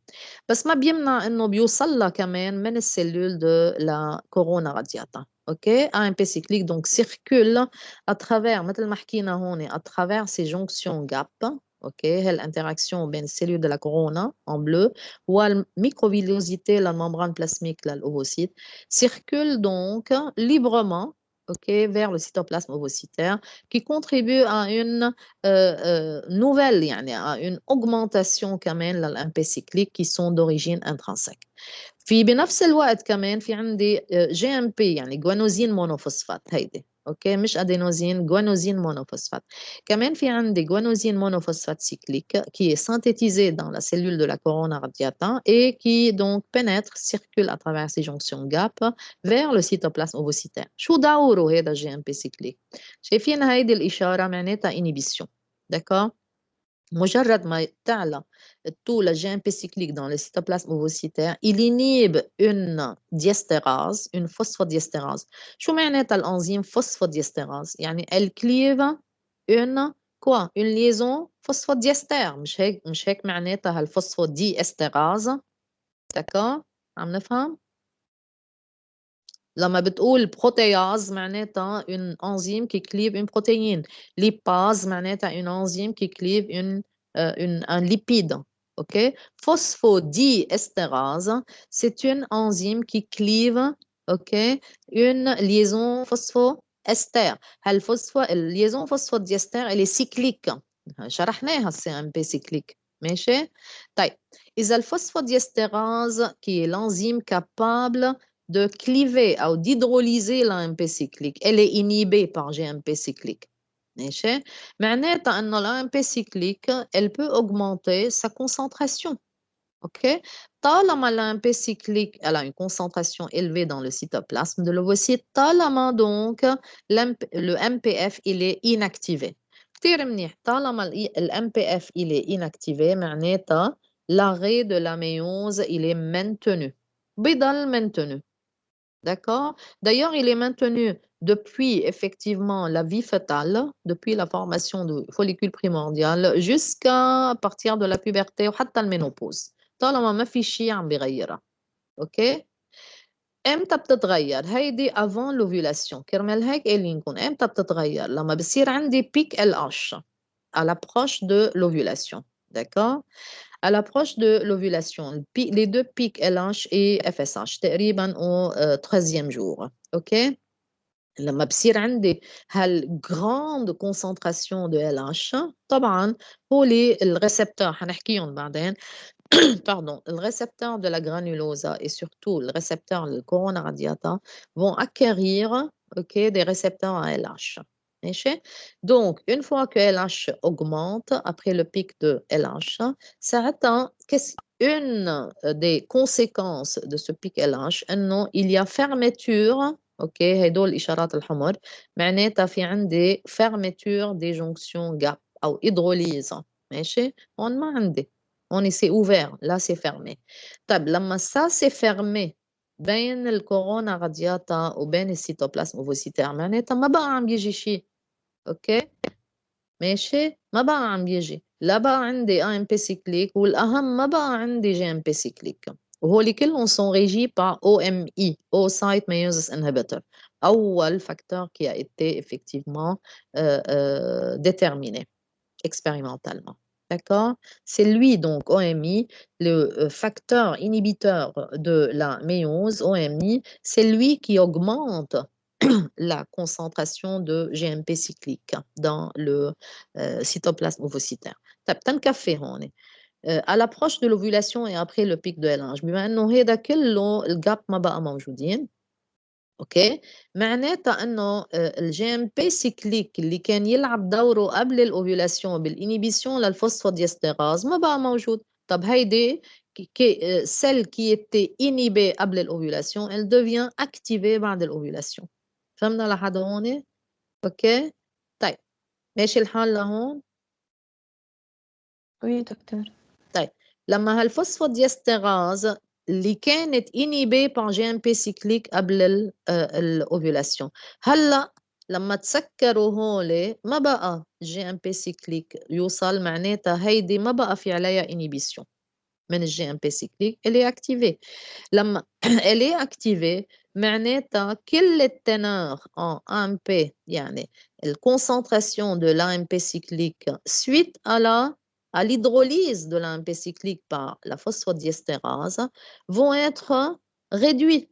بس ما بيمنع انه بيوصل لها كمان من السيلول de la corona radiata OK AMP cyclique donc circule à travers مثل ما حكينا هون à travers ces jonctions GAP OK هي الانتراكسيون بين السيلول de la corona en bleu والميكروفيلوزيتي la membrane plasmique l'ovocyte circule donc librement OK, vers le cytoplasme ovocytaire qui contribue à une nouvelle يعني à une augmentation كمان للMP cyclique qui sont d'origine intrinsèque. في بنفس الوقت كمان في عندي جي ام بي يعني جوانوزين مونوفوسفات هيدي اوكي مش ادينوزين جوانوزين مونوفوسفات كمان في عندي جوانوزين monophosphate cyclique qui est synthétisé dans la cellule de la corona radiata et qui donc pénètre, circule à travers ces jonctions GAP vers le cytoplasme ovocytaire. شو دوره هذا الجي ام بي cyclique؟ شايفين هيدي الإشارة معناتها inhibition. D'accord؟ مجرد ما تعلى الطول GMP cyclique dans le cytoplasme ovocytaire, il inhibe une diastérase, une phosphodiesterase. شو معناتها الأنزيم phosphodiesterase؟ يعني elle clive une quoi? Une liaison phosphodiester. مش هيك معناتها هالفوسفوديسترase. d'accord؟ عم نفهم؟ لما بتقول بروتياز معناتها une enzyme qui clive une protéine. Lipase معناتها une enzyme qui clive un lipide. OK? Phosphodiesterase, c'est une enzyme qui clive, OK, une liaison phosphoester. الليزون phosphodiester elle est cyclique. شرحناها السي ام بي cyclique. ماشي؟ طيب إذا الphosphodiestérase qui est l'enzyme capable de cliver ou d'hydrolyser l'AMP cyclique, elle est inhibée par GMP cyclique. ماشي؟ معناتها أنه l'AMP cyclique, elle peut augmenter sa concentration. OK? طالما l'AMP cyclique, elle a une concentration élevée dans le cytoplasme de l'ovocyte, طالما donc le MPF, il est inactivé. كتير منيح. طالما ال MPF, il est inactivé, معناتها l'arrêt de la méiose, il est maintenu. بيضل maintenu. D'accord? D'ailleurs, il est maintenu depuis effectivement la vie fœtale, depuis la formation du follicule primordial jusqu'à partir de la puberté وحتى المينوبوز. طالما ما في شيء عم بيغيرها. اوكي؟ امتى بتتغير؟ هيدي avant l'ovulation. كرمال هيك قايلين لكم امتى بتتغير؟ لما بصير عندي بيك LH à l'approche de l'ovulation. D'accord? À l'approche de l'ovulation, les deux pics LH et FSH, تقريبا au 13e jour. OK? لما بصير عندي هالgrande concentration de LH, طبعا هو الريسبتور حنحكيهم بعدين. Pardon, le récepteur de la granulosa et surtout le récepteur de corona radiata vont acquérir, OK, des récepteurs à LH. Donc, une fois que LH augmente, après le pic de LH, ça attend une des conséquences de ce pic LH, il y a fermeture, OK, هدول الإشارات الحمر معناتها في عندي fermeture des jonctions GAP أو hydrolyse. ماشي؟ هون ما عندي. C'est ouvert, là c'est fermé. طيب لما ça c'est fermé بين الكورونا رادياتا وبين السيتوبلازم اوفوسيتير معناتها ما بقى عم يجي شيء. اوكي ماشي ما بقى عم يجي لا بقى عندي ام بي سيكليك والاهم ما بقى عندي جي ام بي سيكليك وهول كلهم sont régis par OMI, Oocyte Meiosis Inhibitor, اول facteur qui a été effectivement déterminé expérimentalement. D'accord? C'est lui, donc, OMI, le facteur inhibiteur de la méiose, OMI, c'est lui qui augmente la concentration de GMP cyclique dans le cytoplasme ovocytaire. طيب café à l'approche de l'ovulation et après le pic de LH بما انه هذا كله الجاب ما بقى موجودين. اوكي معناتها انه الجي ام بي سيكليك اللي كان يلعب دوره قبل الاوفيولاسيون بالانيبيسيون للفوسفوديستيراز ما بقى موجود. طب هيدي celle qui était inhibée قبل الاوفيولاسيون elle devient activée بعد الاوفيولاسيون. فهمنا لحد هون؟ اوكي طيب ماشي الحال لهون؟ Oui, docteur. طيب لما هالفوسفوديستيراز اللي كانت inhibée par GMP cyclique قبل الأوفيولاسيون هلا لما تسكروا هولي ما بقى GMP cyclique يوصل معناتها هيدي ما بقى في عليها inhibition من الGMP cyclique elle est activée. لما elle est activée معناتها كل التنار en AMP يعني الconcentration de l'AMP cyclique suite à l'hydrolyse de l'AMP cyclique par la phosphodiestérase vont être réduits.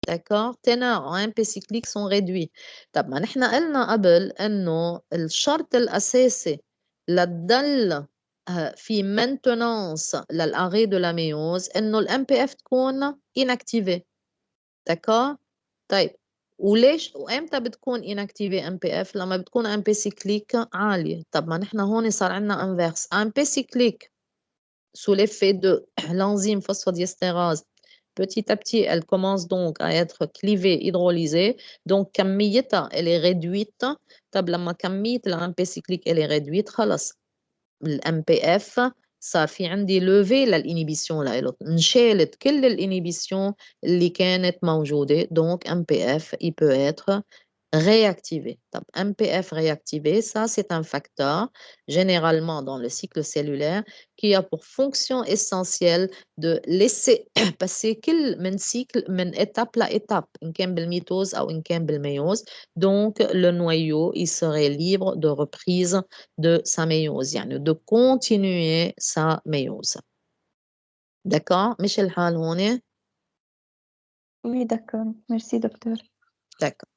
D'accord? Ténors en AMP cyclique sont réduits. طب ما نحن قلنا قبل انه الشرط الاساسي لتضل في maintenance للarrêt de la méiose انه الام بي اف تكون inactivée. d'accord? طيب وليش وامتى بتكون inactivée ام بي اف؟ لما بتكون ام بي سيكليك عاليه. طب ما نحن هون صار عندنا انفيرس ام بي سيكليك sous l'effet de l'enzyme phosphodiestérase petit à petit elle commence donc à être clivée hydrolysée donc كميتها elle est réduite. طب لما كميه الام بي سيكليك elle est réduite خلص الام بي اف صار في عندي لوفي للانيبيسيون لإله انشالت كل الانيبيسيون اللي كانت موجوده donc ام بي اف il peut être réactivé. MPF réactivé, ça c'est un facteur généralement dans le cycle cellulaire qui a pour fonction essentielle de laisser passer كل cycle من étape à étape إن كان بالميتوز أو إن كان بالميوز. Donc le noyau il serait libre de reprise de sa méiose يعني de continuer sa méiose. d'accord مش الحال هون Oui, d'accord. Merci, docteur. d'accord.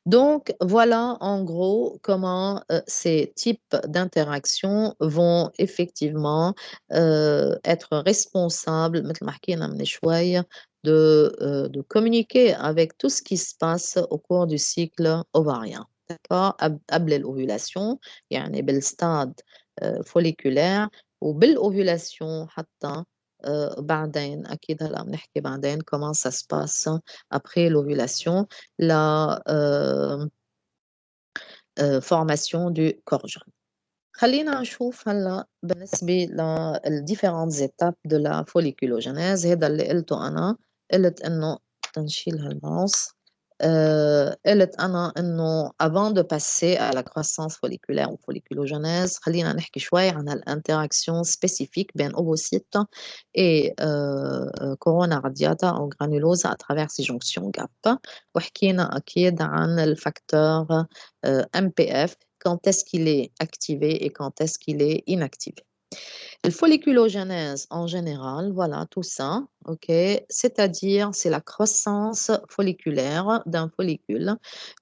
Donc, voilà en gros comment ces types d'interactions vont effectivement être responsables, مثل ما حكينا من شوي, de communiquer avec tout ce qui se passe au cours du cycle ovarien. D'accord? قبل l'ovulation, يعني بالstade folliculaire, وبالovulation حتى بعدين أكيد هلا بنحكي بعدين comment ça se passe après l'ovulation. La formation du corps jaune. خلينا نشوف هلا بالنسبة للديفيرنت étapes de la folliculogenèse. هذا اللي قلته أنا. قلت إنه تنشيل هالماوس. قلت أنا إنه avant de passer à la croissance folliculaire ou folliculogenèse, خلينا نحكي شوي عن الانتراكشن spécifique بين ovocytes et corona radiata أو granulosa à travers ces jonctions GAP. وحكينا أكيد عن الفاكتور MPF, quand est-ce qu'il est activé et quand est-ce qu'il est inactivé. Le folliculogenèse en général, voilà tout ça, ok, c'est-à-dire c'est la croissance folliculaire d'un follicule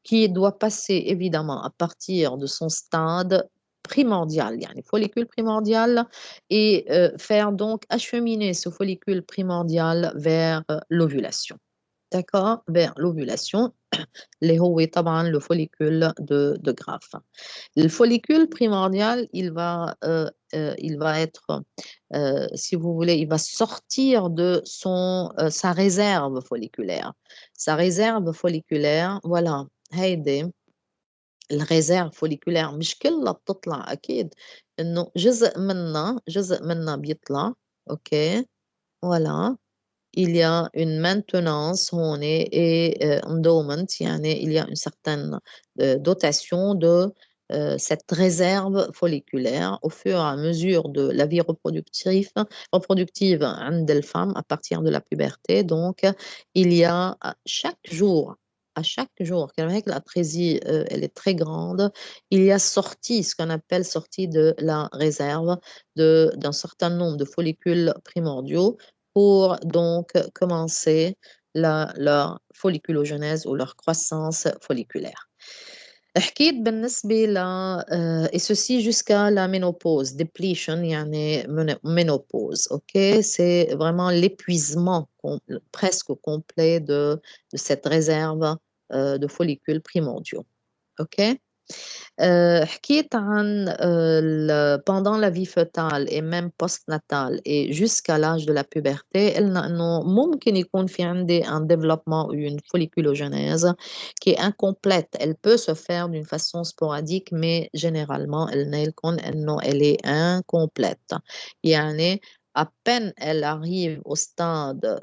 qui doit passer évidemment à partir de son stade primordial, il y a un follicule primordial, et faire donc acheminer ce follicule primordial vers l'ovulation. D'accord, vers l'ovulation, اللي هو طبعا le follicule de Graaff. Le follicule primordial, il va être, si vous voulez, il va sortir de sa réserve folliculaire. Sa réserve folliculaire, voilà, هيدي الريزيرف folliculaire مش كلها بتطلع أكيد، إنه جزء منها بيطلع، أوكي، voilà. Il y a une maintenance et endowment, il y a une certaine dotation de cette réserve folliculaire au fur et à mesure de la vie reproductive عند الفemme à partir de la puberté. Donc, il y a à chaque jour, l'atrésie elle est très grande, il y a ce qu'on appelle sortie de la réserve d'un certain nombre de follicules primordiaux pour donc commencer leur folliculogenèse ou leur croissance folliculaire. حكيت بالنسبة et ceci jusqu'à la ménopause, depletion, ménopause, ok? C'est vraiment l'épuisement presque complet de cette réserve de follicules primordiaux, ok? حكيت عن pendant la vie fœtale et même postnatale et jusqu'à l'âge de la puberté, قلنا إنه ممكن يكون في عندي un développement ou une folliculogenèse qui est incomplète. Elle peut se faire d'une façon sporadique, mais généralement, قلنا لكم إنه elle est incomplète. يعني à peine elle arrive au stade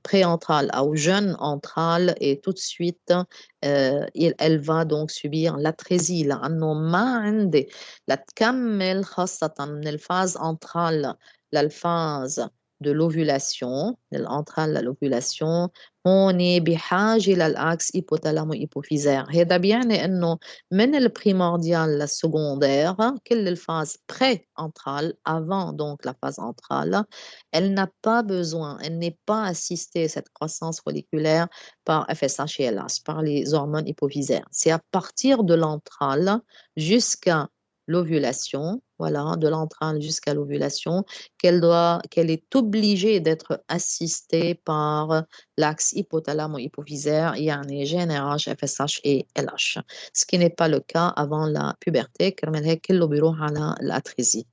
préantral ou jeune antral et tout de suite elle va donc subir l'atrésie لأنه ما عندي لتكمل خاصة من الفاز انترال للفاز de l'ovulation من الانترال للأوفيلاسيون هون بحاجة للأكس hypothalamo hypophysaire. هذا بيعني إنه من البريمورديال للسكوندير كل الفاز pré-entrale avant donc la phase entrale, elle n'a pas besoin, elle n'est pas assistée cette croissance folliculaire par FSH et LH, par les hormones hypophysaires. C'est à partir de l'entrale jusqu'à l'ovulation, voilà, de l'entrale jusqu'à l'ovulation, qu'elle est obligée d'être assistée par l'axe hypothalamo-hypophysaire, يعني GnRH, FSH et LH. Ce qui n'est pas le cas avant la puberté, كرمال هيك كله بيروح على الاتريزي.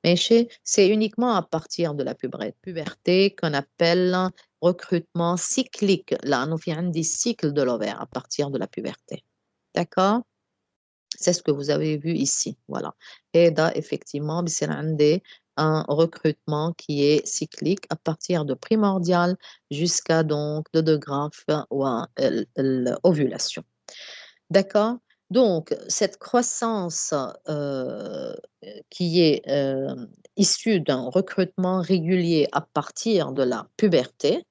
ماشي, c'est uniquement à partir de la puberté qu'on appelle recrutement cyclique. لأنه في عندي cycle de l'ovaire à partir de la puberté. D'accord? C'est ce que vous avez vu ici. Voilà. Et là, effectivement, c'est un recrutement qui est cyclique à partir de primordial jusqu'à donc de Graaff ou l'ovulation. D'accord? Donc, cette croissance qui est issue d'un recrutement régulier à partir de la puberté,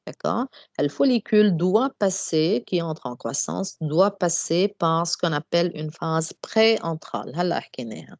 d'accord? Le follicule doit passer, qui entre en croissance, doit passer par ce qu'on appelle une phase pré-entrale. هلا حكيناها.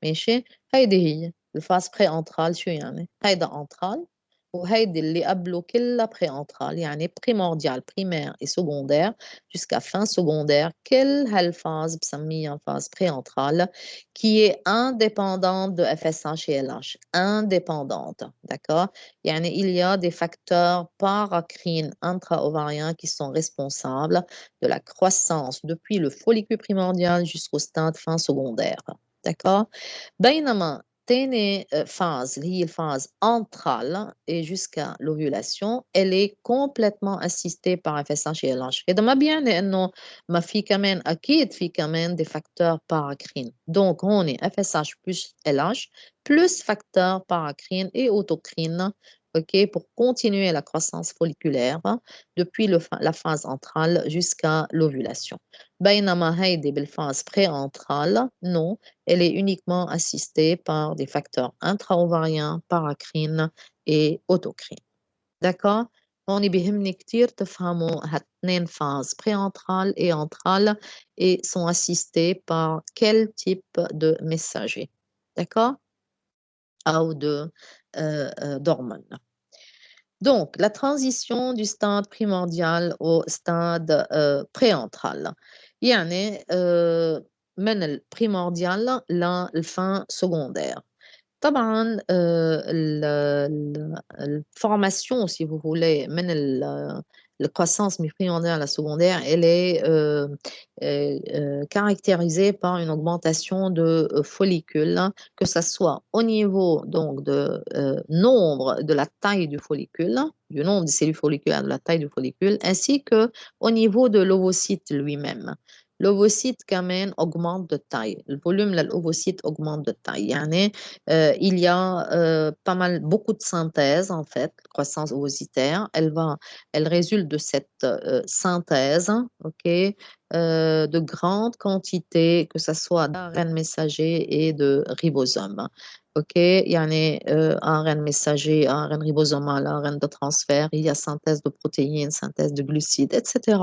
ماشي؟ هيدي هي الفاز بري-انترال شو يعني؟ هيدا انترال وهيدي اللي قبله كلها بري-انترال يعني primordial, primaire et secondaire jusqu'à fin secondaire. كل هالفاز بسميها phase pré-entrale qui est indépendante de FSH et LH. Indépendante, d'accord? يعني il y a des facteurs paracrines intra-ovariens qui sont responsables de la croissance depuis le follicule primordial jusqu'au stade fin secondaire. D'accord? بينما تاني phase اللي هي الphase antrale et jusqu'à l'ovulation elle est complètement assistée par FSH et LH. هذا ما بيعني انه ما في كمان اكيد في كمان des facteurs paracrines. Donc on est FSH plus LH plus facteurs paracrines et autocrines, ok, pour continuer la croissance folliculaire depuis la phase antrale jusqu'à l'ovulation. بينما هيدي بالphase pré-entrale non, elle est uniquement assistée par des facteurs intra-ovariens, paracrines et autocrines. D'accord? هون بيهمني كتير تفهموا هالتنين phases pré-entrale et entrale et sont assistées par quel type de messager. D'accord? Ou d'hormones. Donc, la transition du stade primordial au stade pré-entral. يعني من البريمورديال للفin secondaire. طبعا الفورمation si vous voulez من la croissance mi-primordiale à la secondaire, elle est caractérisée par une augmentation de follicules, que ce soit au niveau donc de nombre de la taille du follicule, du nombre de cellules folliculaires, de la taille du follicule, ainsi que au niveau de l'ovocyte lui-même. L'ovocyte quand même augmente de taille. Le volume de l'ovocyte augmente de taille. يعني, il y a beaucoup de synthèse en fait, croissance ovocytaire. Elle résulte de cette synthèse, ok, de grandes quantités, que ce soit d'ARN messager et de ribosomes. Ok, يعني ARN messager, ARN ribosomal, ARN de transfert, il y a synthèse de protéines, synthèse de glucides, etc.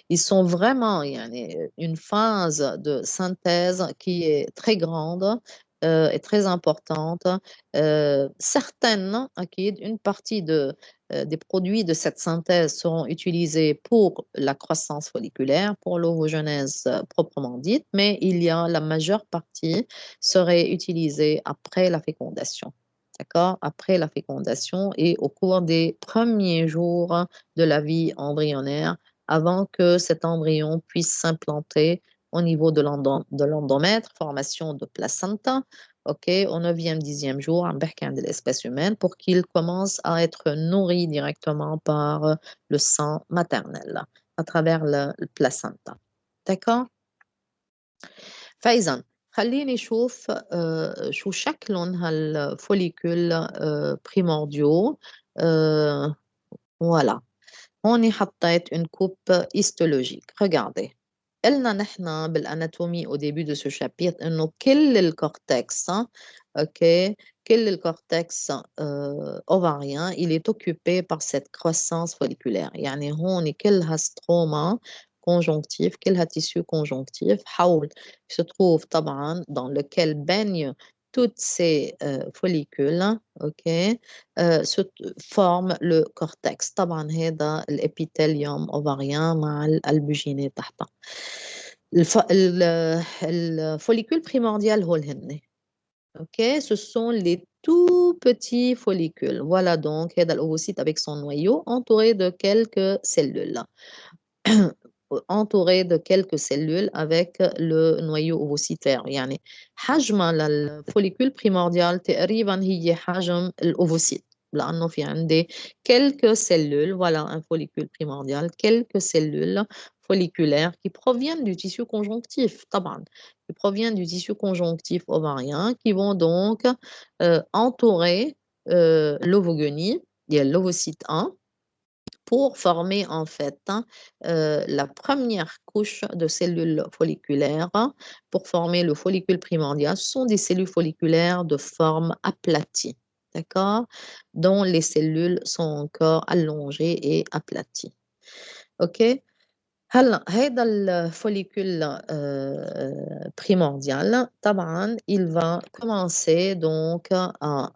Ils sont vraiment يعني, une phase de synthèse qui est très grande est très importante. Certaines, une partie des produits de cette synthèse seront utilisés pour la croissance folliculaire, pour l'ovogenèse proprement dite, mais il y a la majeure partie serait utilisée après la fécondation. D'accord? Après la fécondation et au cours des premiers jours de la vie embryonnaire, avant que cet embryon puisse s'implanter au niveau de l'endomètre, formation de placenta, ok, au 9e, 10e jour, de l'espèce humaine, pour qu'il commence à être nourri directement par le sang maternel, à travers le placenta. D'accord? فإذا خليني نشوف شو شكلهم هالفوليكول primordiaux. Voilà. هون حطيت une coupe histologique. Regardez. قلنا نحن بالاناتومي au début de ce chapitre انه كل الكورتكس ok, كل الكورتكس ovarien il est occupé par cette croissance folliculaire. يعني هون كلها ستروما conjonctif, كلها tissu conjonctif حول se trouve طبعا dans lequel baignent toutes ces follicules, ok, se forme le cortex. طبعا هذا الابيثيليوم ovarien مع الالبوجيني تحتها. الفولlicule primordial هول هن. Ok, ce sont les tout petits follicules. Voilà donc هذا l'ovocyte avec son noyau entouré de quelques cellules. entouré de quelques cellules avec le noyau ovocytaire. يعني حجم الفوليكول primordial تقريبا هي حجم الأوفوسيت لأنه في عندي quelques cellules, voilà un follicule primordial, quelques cellules folliculaires qui proviennent du tissu conjonctif, طبعا, qui proviennent du tissu conjonctif ovarien, qui vont donc entourer l'ovogonie, il y a l'ovocyte 1, pour former en fait la première couche de cellules folliculaires pour former le follicule primordial. Ce sont des cellules folliculaires de forme aplatie, d'accord, dont les cellules sont encore allongées et aplaties. OK? هلا هيدا الfollicule primordial طبعا il va commencer donc à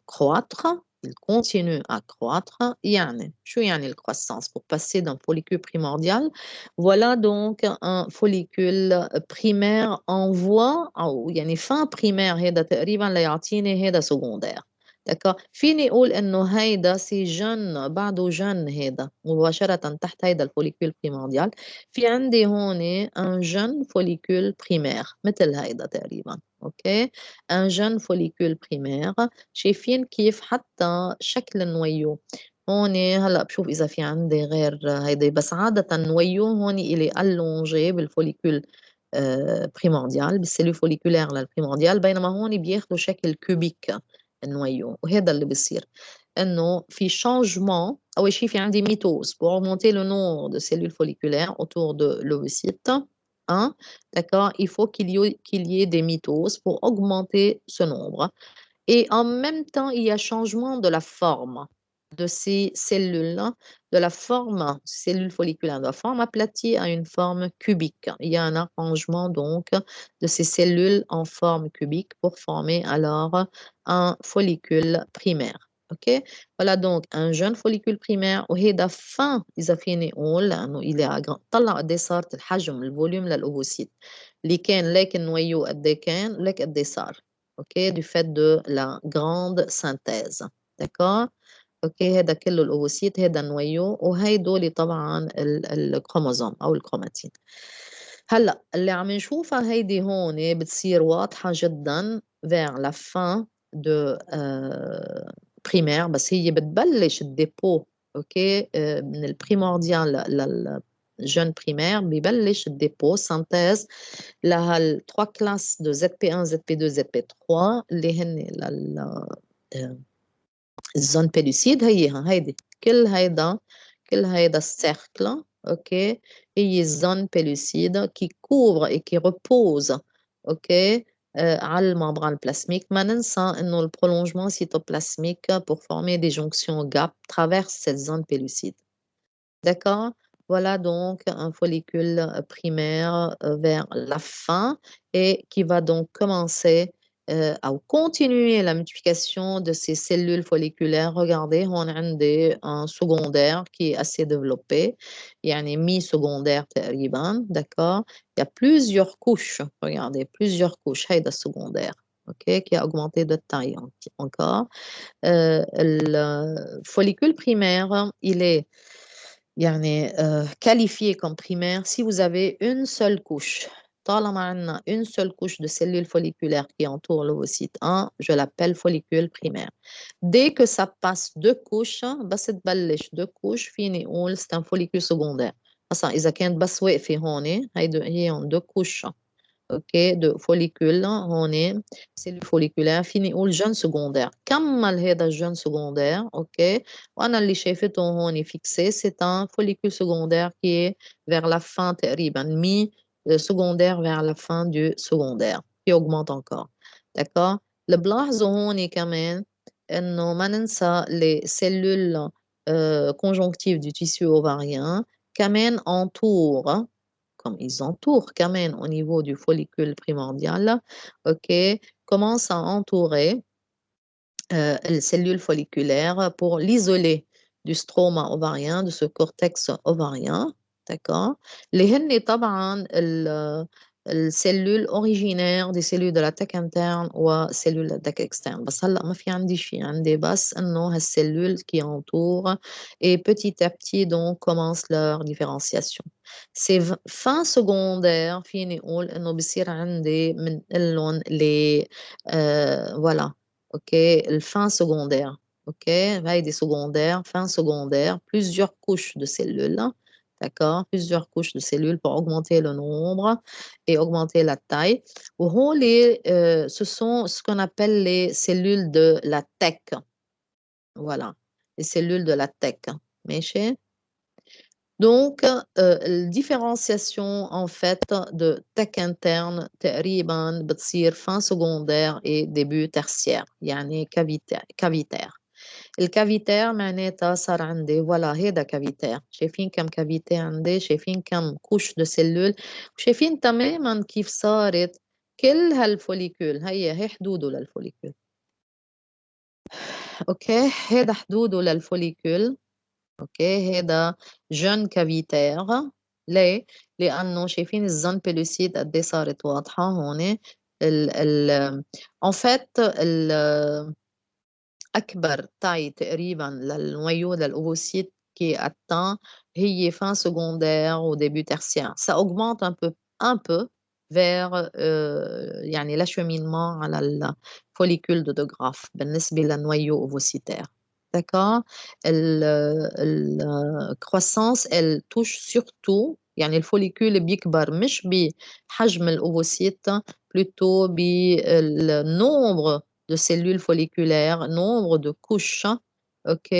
croître, il continue à croître. يعني شو يعني الcroissance pour passer d'un follicule primordial voilà donc un follicule primaire en voie أو يعني fin primaire هيدا تقريبا ليعطيني هيدا secondaire. دكا فيني أقول إنه هيدا سي جن بعده جن هيدا مباشرة تحت هيدا الفوليكول بريمورديال. في عندي هون ان جن فوليكول بريمير مثل هيدا تقريبا. اوكي ان جن فوليكول بريمير. شايفين كيف حتى شكل النويو هون. هلا بشوف اذا في عندي غير هيدا بس عادة نويو هون إلي ألونجي بالفوليكول بريمورديال بالسيلول فوليكولير للبريمورديال بينما هون بياخدوا شكل كوبيك النويو. وهذا اللي بيصير انه في changement. اول شيء في عندي mitose pour augmenter le nombre de cellules folliculaires autour de l'ovocyte. Hein? D'accord? Il faut qu'il y ait des mitoses pour augmenter ce nombre. Et en même temps, il y a changement de la forme de ces cellules, de la forme, cellules folliculaires, de la forme aplatie à une forme cubique. Il y a un arrangement donc de ces cellules en forme cubique pour former alors un follicule primaire. OK? Voilà donc un jeune follicule primaire وهيدا fin إذا فيني نقول لأنه إلى طلع قد إيه صارت الحجم الفوليوم للأوفوسيت اللي كان ليك النويو قد إيه كان ليك قد إيه صار. OK? Du fait de la grande synthèse. D'accord? OK هذا كله الأوفوسيت هذا النويو وهيدول طبعا الكروموزوم أو الكروماتين. هلا اللي عم نشوفها هيدي هون بتصير واضحة جدا vers la fin de primaire بس هي بتبلش الديبو. اوكي من البريمورديال للجون بريمير ببلش الديبو سانتيز لهال3 كلاس دو ZP1 ZP2 ZP3 اللي هن الزون بيلوسيد. هيدي كل هيدا السيركل. اوكي هي الزون بيلوسيد qui couvre et qui repose اوكي على الممbrane plasmique. ما ننسى انه البرولونجمون cytoplasmique pour former des jonctions gap traverse cette zone pellucide. D'accord? Voilà donc un follicule primaire vers la fin et qui va donc commencer à continuer la multiplication de ces cellules folliculaires. Regardez, on a un secondaire qui est assez développé. Il y a un mi-secondaire, d'accord? Il y a plusieurs couches. Regardez, plusieurs couches. هيدا secondaire. OK, qui a augmenté de taille encore. Le follicule primaire, il est يعني qualifié comme primaire si vous avez une seule couche. طالما عندنا une seule couche de cellules folliculaires qui entoure l'ovocyte 1, je l'appelle follicule primaire. Dès que ça passe 2 couches, بس تبلش 2 couches فيني أقول c'est un follicule secondaire. أصلا إذا كانت بس واقفة هون هي 2 couches. اوكي دو فوليكول هون سيلول فوليكولار فيني نقول جون سكوندير. كمل هذا الجون سكوندير. اوكي وانا اللي شايفته هون فيكسي سي ان فوليكول سكوندير كي vers la fin تقريبا مي secondaire vers la fin du secondaire qui augmente encore. d'accord. اللي بلاحظوا هون كمان انه ما ننسى les cellules conjonctives du tissu ovarien كمان entourent comme ils entourent quand même au niveau du follicule primordial, ok, commencent à entourer les cellules folliculaires pour l'isoler du stroma ovarien, de ce cortex ovarien, d'accord. اللي هن طبعا السلول originaire des cellules de la tête interne وسلول de la tête externe. بس هلا ما في عندي شيء عندي بس انه هالسلول qui entourent et petit à petit donc commence leur différenciation. C'est fin secondaire فيني نقول انه بصير عندي من لهم les voilà. OK, le fin secondaire. OK, هيدي secondaire, fin secondaire, plusieurs couches de cellules. D'accord, plusieurs couches de cellules pour augmenter le nombre et augmenter la taille. Ce sont ce qu'on appelle les cellules de la TEC. Voilà, les cellules de la TEC. ماشي. Donc, différenciation en fait de TEC interne تقريبا بتصير fin secondaire et début tertiaire يعني cavitaire. الكافيتير معناتها صار عندي فوالا هيدا كافيتير، شايفين كم كافيتي عندي، شايفين كم كوش دو سيلول، وشايفين تماما كيف صارت كل هالفوليكول. هي حدوده للفوليكول. اوكي، هيدا حدوده للفوليكول. اوكي، هيدا جون كافيتير. ليه؟ لانه شايفين الزون بيلوسيد قد ايه صارت واضحه هون. ان فات أكبر taille تقريبًا للnoyau للovocyte qui atteint هي fin secondaire au début tertiaire. Ça augmente un peu vers يعني l'acheminement على الfollicule de Graaff بالنسبة للnoyau ovocitaire. D'accord? الcroissance elle touche surtout يعني الfollicule بيكبر مش بحجم الأوفوسيت plutôt بالnombre de cellules folliculaires, nombre de couches, ok,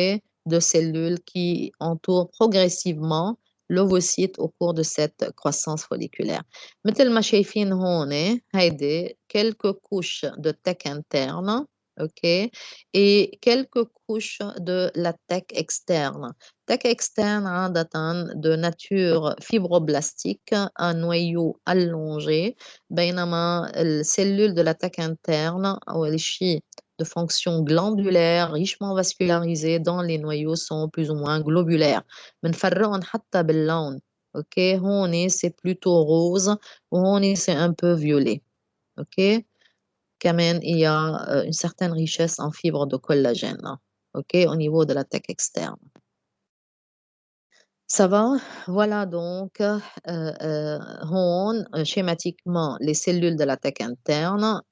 de cellules qui entourent progressivement l'ovocyte au cours de cette croissance folliculaire. مثل ما شايفين هون هيدي quelques couches de teck interne, ok, et quelques couches de la teck externe. Teck externe عادة de nature fibroblastique, un noyau allongé, بينما الcellule de la teck interne أول شيء de fonction glandulaire richement vascularisée dont les noyaux sont plus ou moins globulaires. بنفرقهم حتى باللون. OK, هون c'est plutôt rose وهون c'est un peu violet. OK, كمان il y a une certaine richesse en fibres de collagène. OK, au niveau de la teck externe. Ça va? Voilà donc هون schématiquement les cellules de la teck interne,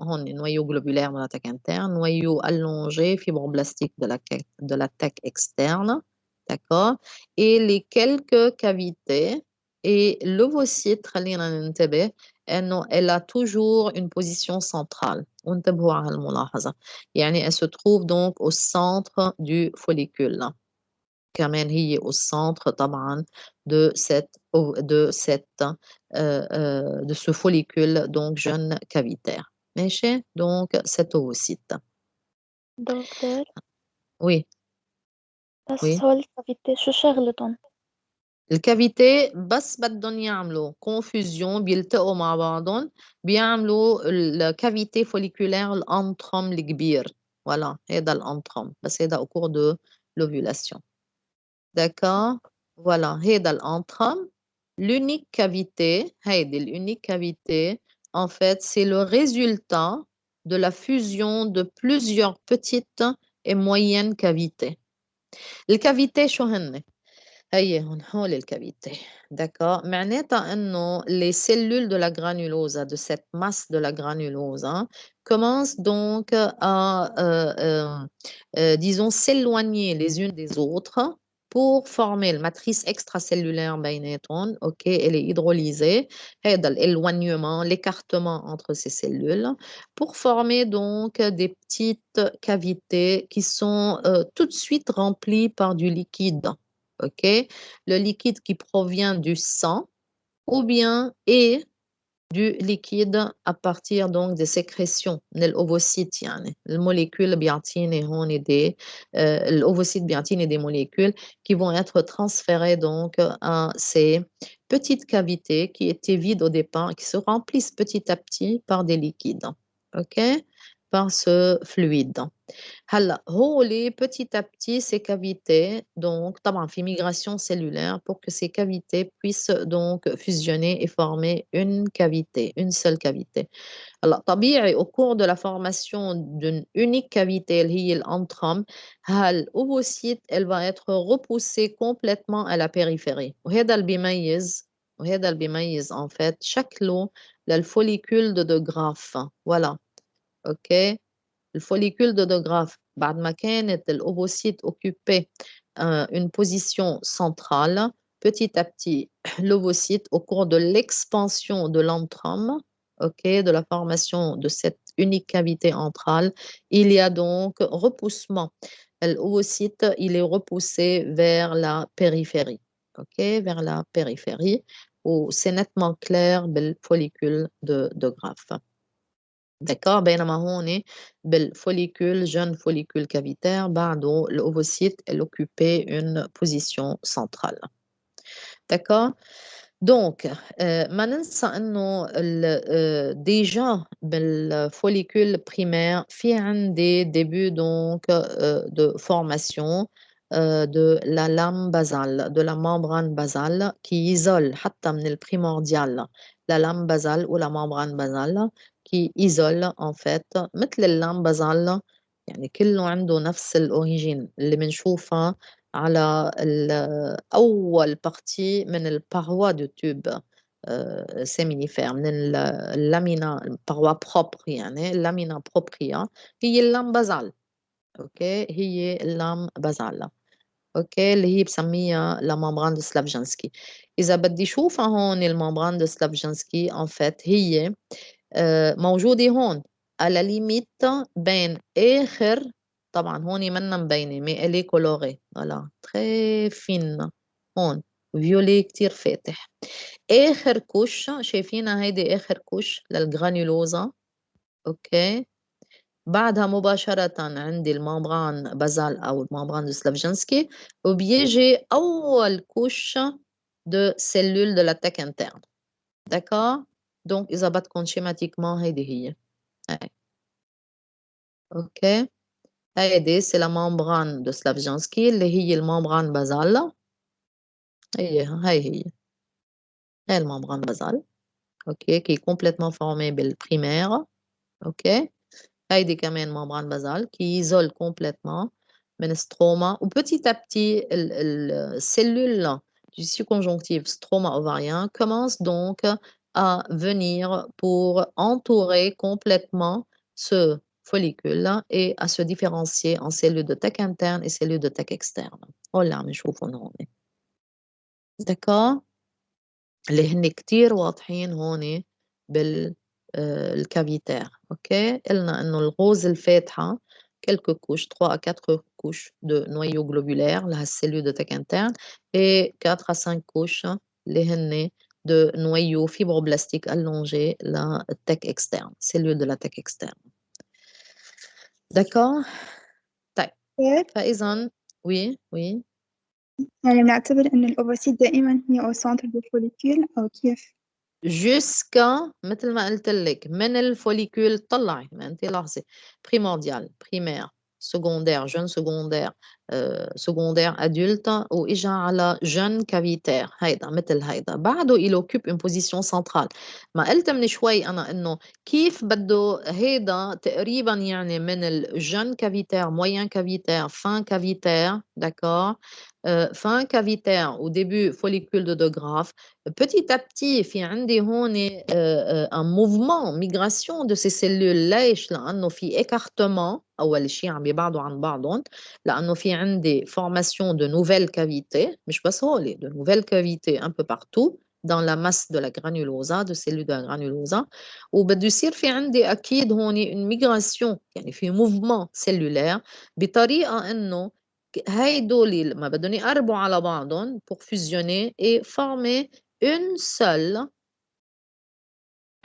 هون noyau globulaire de la teck interne, noyau allongé fibroblastique de la teck externe, d'accord? Et les quelques cavités et l'ovocyte خلينا ننتبه إنه elle a toujours une position centrale. وانتبهوا على الملاحظة. يعني elle se trouve donc au centre du follicule. كمان هي au centre طبعًا de de ce follicule donc jeune cavitaire. ماشي؟ donc cet ovocyte. دكتور Oui, بس oui. هول الكافيتي شو شغلتهم؟ الكافيتي بس بدّن يعملوا confusion بيلتقوا مع بعضُن بيعملوا الcavité folliculaire الantrum الكبير. voilà هيدا الantrum بس هيدا au cours de l'ovulation. D'accord? Voilà هيدا الantrum. L'unique cavité هيدي الunique cavité en fait c'est le résultat de la fusion de plusieurs petites et moyennes cavités. الكافيتي شو هن؟ هي هول الكافيتي. D'accord? معناتها إنه les cellules de la granulosa, de cette masse de la granulosa, commencent donc à, disons, s'éloigner les unes des autres pour former la matrice extracellulaire بيناتهم. OK, elle est hydrolysée. هذا l'éloignement, l'écartement entre ces cellules pour former donc des petites cavités qui sont tout de suite remplies par du liquide. OK? Le liquide qui provient du sang ou bien et du liquide à partir donc des sécrétions من الأوفوسيت يعني الموليكول بيعطيني هون des الأوفوسيت بيعطيني des molécules qui vont être transférées donc à ces petites cavités qui étaient vides au départ qui se remplissent petit à petit par des liquides. OK? Par ce fluide. هلأ هولي petit à petit ces cavités donc طبعًا في migration cellulaire pour que ces cavités puissent donc fusionner et former une cavité, une seule cavité. هلأ طبيعي au cours de la formation d'une unique cavité اللي هي الantrum هالأوفوسيت elle va être repoussée complètement à la périphérie وهذا اللي بيميز en fait شكله للfollicule de Graaff. Voilà. OK. Le follicule de De Graaf بعد ما كانت الأوفوسيت occupait une position centrale, petit à petit, l'ovocyte, au cours de l'expansion de l'antrum, OK, de la formation de cette unique cavité antrale, il y a donc repoussement. L'ovocyte, il est repoussé vers la périphérie, OK, vers la périphérie, où c'est nettement clair le follicule de Graaf. d'accord بينما هون بالfollicule jeune follicule cavitaire بعده l'ovocyte elle occupait une position centrale d'accord donc ما ننسى إنه déjà بالfollicule primaire في عندي début donc de formation de la lame basale, de la membrane basale qui isole حتى من الprimordial la lame basale ou la membrane basale qui isole en fait مثل اللام basale يعني كله عنده نفس الأوريجين اللي بنشوفها على أول partie من الparoi du tube séminifère من الlamina paroi propre يعني الlamina propria هي اللام basale أوكي هي اللام basale أوكي اللي هي بسميها la membrane de Slavjanski إذا بدي شوفها هون الممبران de Slavjanski en fait هي موجودة هون على ليميت بين آخر طبعا هون منا مبينة مي إلي كولوري فوالا تري فين هون فيولي كتير فاتح آخر كوش شايفينها هيدي آخر كوش للجرانيولوزا أوكي بعدها مباشرة عندي الممبران بازال أو الممبران دو سلافجنسكي وبيجي أول كوش de cellules de la tech interne d'accord donc إذا بدكم schématiquement هيدي هي هاي أوكي هيدي c'est la membrane de Slavjanski اللي هي الممبران بازال هي الممبران بازال أوكي qui est complètement formée بالprimaire أوكي هيدي كمان membrane basale qui isole complètement من stroma ou petit à petit cellule du tissu conjonctif stroma ovarien commence donc à venir pour entourer complètement ce follicule et à se différencier en cellules de tech interne et cellules de tech externe. هول عم نشوفهم هون. d'accord اللي هن كتير واضحين هون الكافيتير اوكي قلنا انه الغوز الفاتحه quelques couches 3 à 4 couches de noyau globulaire لهالcellule de tech interne et 4 à 5 couches اللي هن de noyau fibroblastique allongé la tech externe cellule de la tech externe d'accord طيب فاذا oui يعني بنعتبر إن الأوفوسيت دائما هي أو سنتر دو فوليكيول أو كيف؟ jusqu'à مثل ما قلت لك من الفوليكول طلعي ما انت لاحظي primordial primaire secondaire jeune secondaire secondaire adulte واجا على jeune cavitaire هيدا مثل هيدا بعده il occupe une position centrale ما قلت من شوي انا انه كيف بده هيدا تقريبا يعني من الجون cavitaire moyen cavitaire fin cavitaire d'accord fin cavitaire au début follicule de De Graaf petit à petit في عندي هون un mouvement migration de ces cellules ليش لأنه في écartement أول شيء عم يبعدوا عن بعضهم لأنه في عندي formation de nouvelles cavités مش بس هولي de nouvelles cavités un peu partout dans la masse de la granulosa de cellules de la granulosa وبده يصير في عندي أكيد هون une migration يعني في mouvement cellulaire بطريقة إنه هيدول ما بدهم يقربوا على بعضهم pour fusionner et former une seule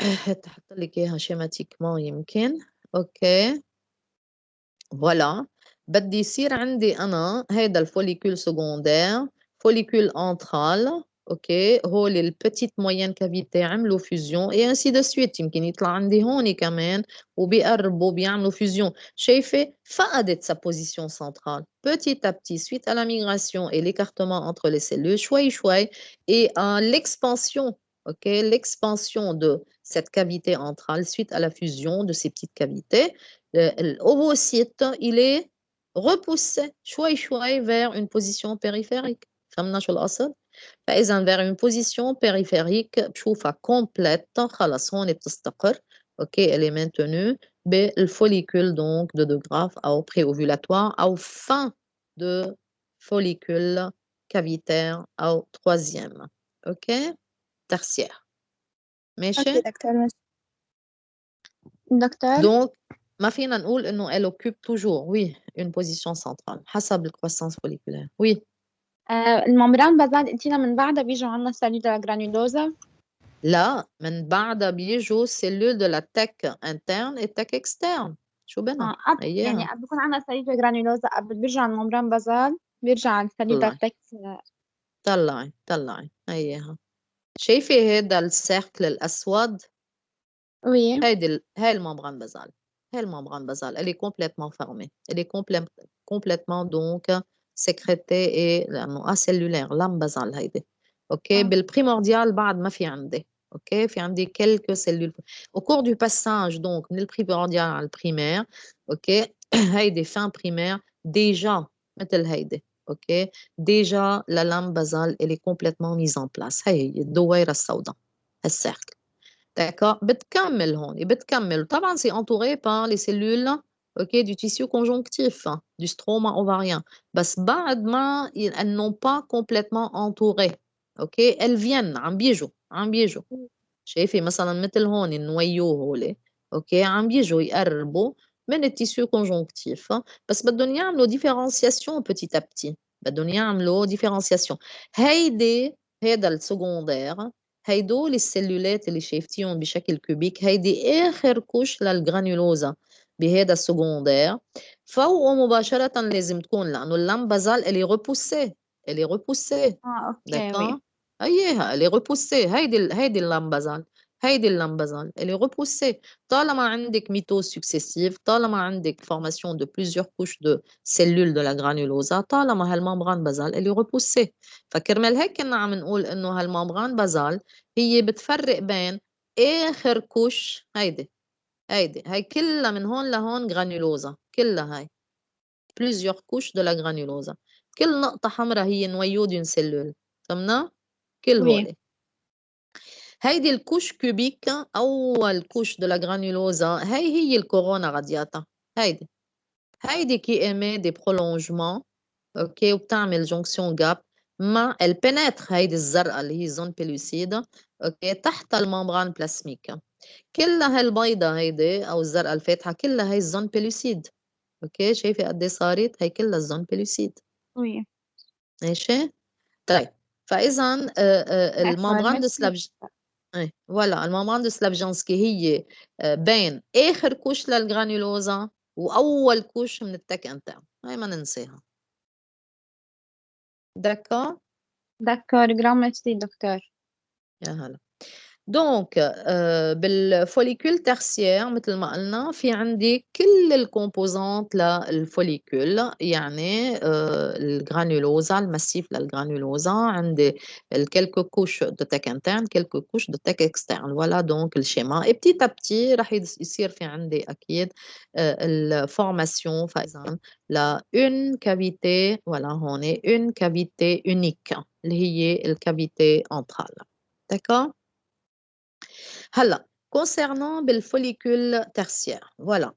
هحط لك اياها شيماتيكمون يمكن اوكي فوالا بدي يصير عندي انا هيدا الفوليكول سكوندير فوليكول انترال اوكي هول البتيت موين كافيتي عملوا فيزيون اي انسي دو سويت يمكن يطلع عندي هون كمان وبيقربوا بيعملوا فيزيون شايفه فقدت sa position centrale petit à petit suite à la migration et l'écartement entre les cellules شوي شوي et à l'expansion ok l'expansion de cette cavité entrale suite à la fusion de ces petites cavités l'ovocyte il est repoussé شوي شوي vers une position périphérique فهمنا شو القصد فإذا vers une position périphérique بشوفها complète خلص هون بتستقر اوكي elle est maintenue بالfollicule donc de De Graaf أو préovulatoire أو fin de follicule cavitaire أو troisième اوكي tertiaire ماشي أوكي دكتور donc ما فينا نقول إنه elle occupe toujours oui une position centrale حسب الcroissance folliculaire oui الممبران بازال قلتينا من بعدها بيجوا عنا سيلولا جرانيولوزا لا من بعدها بيجوا سيلول de la تك interne et تك externe. شو بنا؟ يعني أياها قد بكون عندنا سليفة جرانيولوزا قبل بيرجع الممبران بازال بيرجع السليفة طلعي تكس. طلعي أياها. شايفة هذا السيركل الأسود؟ وي هاي الممbrane basale. هاي الممbrane basale, elle est complètement fermée. Elle est complètement donc sécrétée et لأنه acellulaire, lame basale هيدي. اوكي بالبريمورديال بعد ما في عندي. اوكي في عندي quelques cellules. Au cours du passage donc من البريمورديال على البريمير, اوكي هيدي fin primaire déjà مثل هيدي. اوكي déjà la lame basale elle est complètement mise en place. هي الدويرة السوداء السيركل. D'accord. بتكمل هون بتكمل طبعا c'est entouré par les cellules ok du tissu conjonctif du stroma ovarien بس بعد ما elles n'ont pas complètement entouré ok elles viennent عم بيجوا شايفي مثلا مثل هون النويو هولي اوكي عم بيجوا يقربوا من التيسيو كونجونكتيف بس بدهم يعملوا ديفيرنسياسيون petit à petit بدهم يعملوا ديفيرنسياسيون هيدا السكوندير هيدول السلولات اللي شايفتيهم بشكل كوبيك هيدي آخر كوش للجرانيولوزا بهذا السكوندير فوقه مباشرة لازم تكون لأنه اللام بازال elle est repoussée اوكي وي d'accord أيها elle est repoussée هيدي اللام بازال elle est repoussée طالما عندك mitose successive طالما عندك formation de plusieurs couches de cellules de la granulosa طالما هالممبران بازال elle est repoussée فكرمال هيك كنا عم نقول إنه هالممبران بازال هي بتفرق بين آخر كوش هاي كلها من هون لهون جرانيولوزا كلها هاي plusieurs couches de la granulosa كل نقطة حمراء هي نويو d'une cellule فهمنا؟ كل وي هولي هيدي الكوش كوبيك أول كوش de la granulosa هي الكورونا رادياتا هيدي كي émet des prolongements اوكي وبتعمل جونكسيون جاب مع البناتر هيدي الزرقاء اللي هي زون بيلوسيد اوكي تحت الممبران بلاسميك كلها هالبيضة هيدي او الزرقاء الفاتحة كلها هي الزون بيلوسيد اوكي شايفة قد ايه صارت هي كلها الزون بيلوسيد وي ماشي طيب فاذا الممبران دو سلافج فوالا الممبران دو سلافجانسكي هي بين اخر كوش للجرانيولوزا واول كوش من التك انترن هاي ما ننساها داكور دكار جرام ميرسي دكتور. يا هلا دونك بالفوليكول ترسيير مثل ما قلنا في عندي كل الكومبوزانت للفوليكول يعني الجرانيولوزا المسيف للجرانيولوزا عندي الكلكو كوش دو تك انترن كلكو كوش دو تك اكسترن فوالا دونك الشيما بتي تابتي راح يصير في عندي اكيد الفورماسيون فاذا لا اون كافيتي فوالا هون اون كافيتي اونيك اللي هي الكافيتي انترال داكور هلا concernant بالفوليكول tertiaire voilà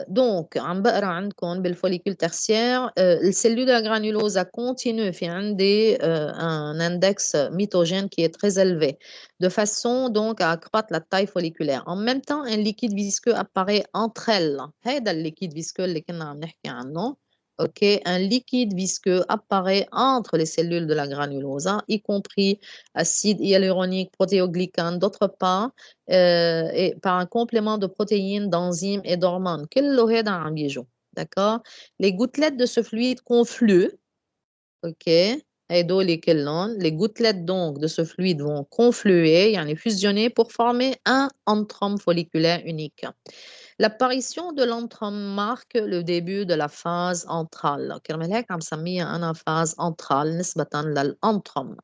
donc عم بقرا عندكم بالفوليكول tertiaire الcellule de la granulosa continue في عندي un index mitogène qui est très élevé de façon donc à accroître la taille folliculaire en même temps un liquide visqueux apparaît entre elles هذا الليكيد visqueux اللي كنا عم نحكي عنه ok un liquide visqueux apparaît entre les cellules de la granulosa y compris acide hyaluronique, protéoglycane, d'autre part, et par un complément de protéines, d'enzymes et d'hormones. كله هذا عم يجوا. D'accord? Les gouttelettes de ce fluide confluent. OK? هيدول كلهم. Les gouttelettes donc de ce fluide vont confluer, يعني fusionner pour former un antrome folliculaire unique. L'apparition de l'antrome marque le début de la phase antrale. كرمال هيك عم سميها أنا phase antrale نسبة للأنتروم.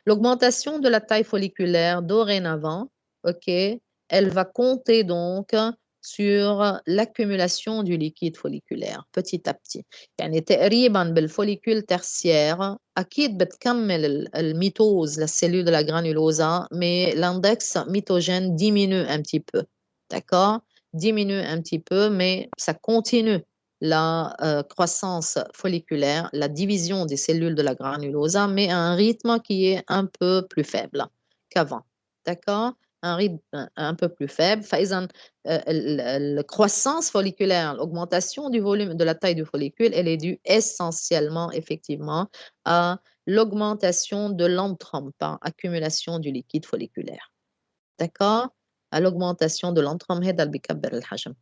L'augmentation de la taille folliculaire dorénavant, ok, elle va compter donc sur l'accumulation du liquide folliculaire petit à petit. يعني تقريبا بالfollicule tertiaire أكيد بتكمل الميتوز للcellule de la granulosa, mais l'index mitogène diminue un petit peu. D'accord? Diminue un petit peu, mais ça continue la croissance folliculaire, la division des cellules de la granulosa, mais à un rythme qui est un peu plus faible qu'avant. D'accord? Un rythme un peu plus faible. فإذا la croissance folliculaire, l'augmentation du volume de la taille du follicule, elle est due essentiellement, effectivement, à l'augmentation de l'antrum par accumulation du liquide folliculaire. D'accord? À l'augmentation de l'antrum, هذا اللي بيكبر الحجم.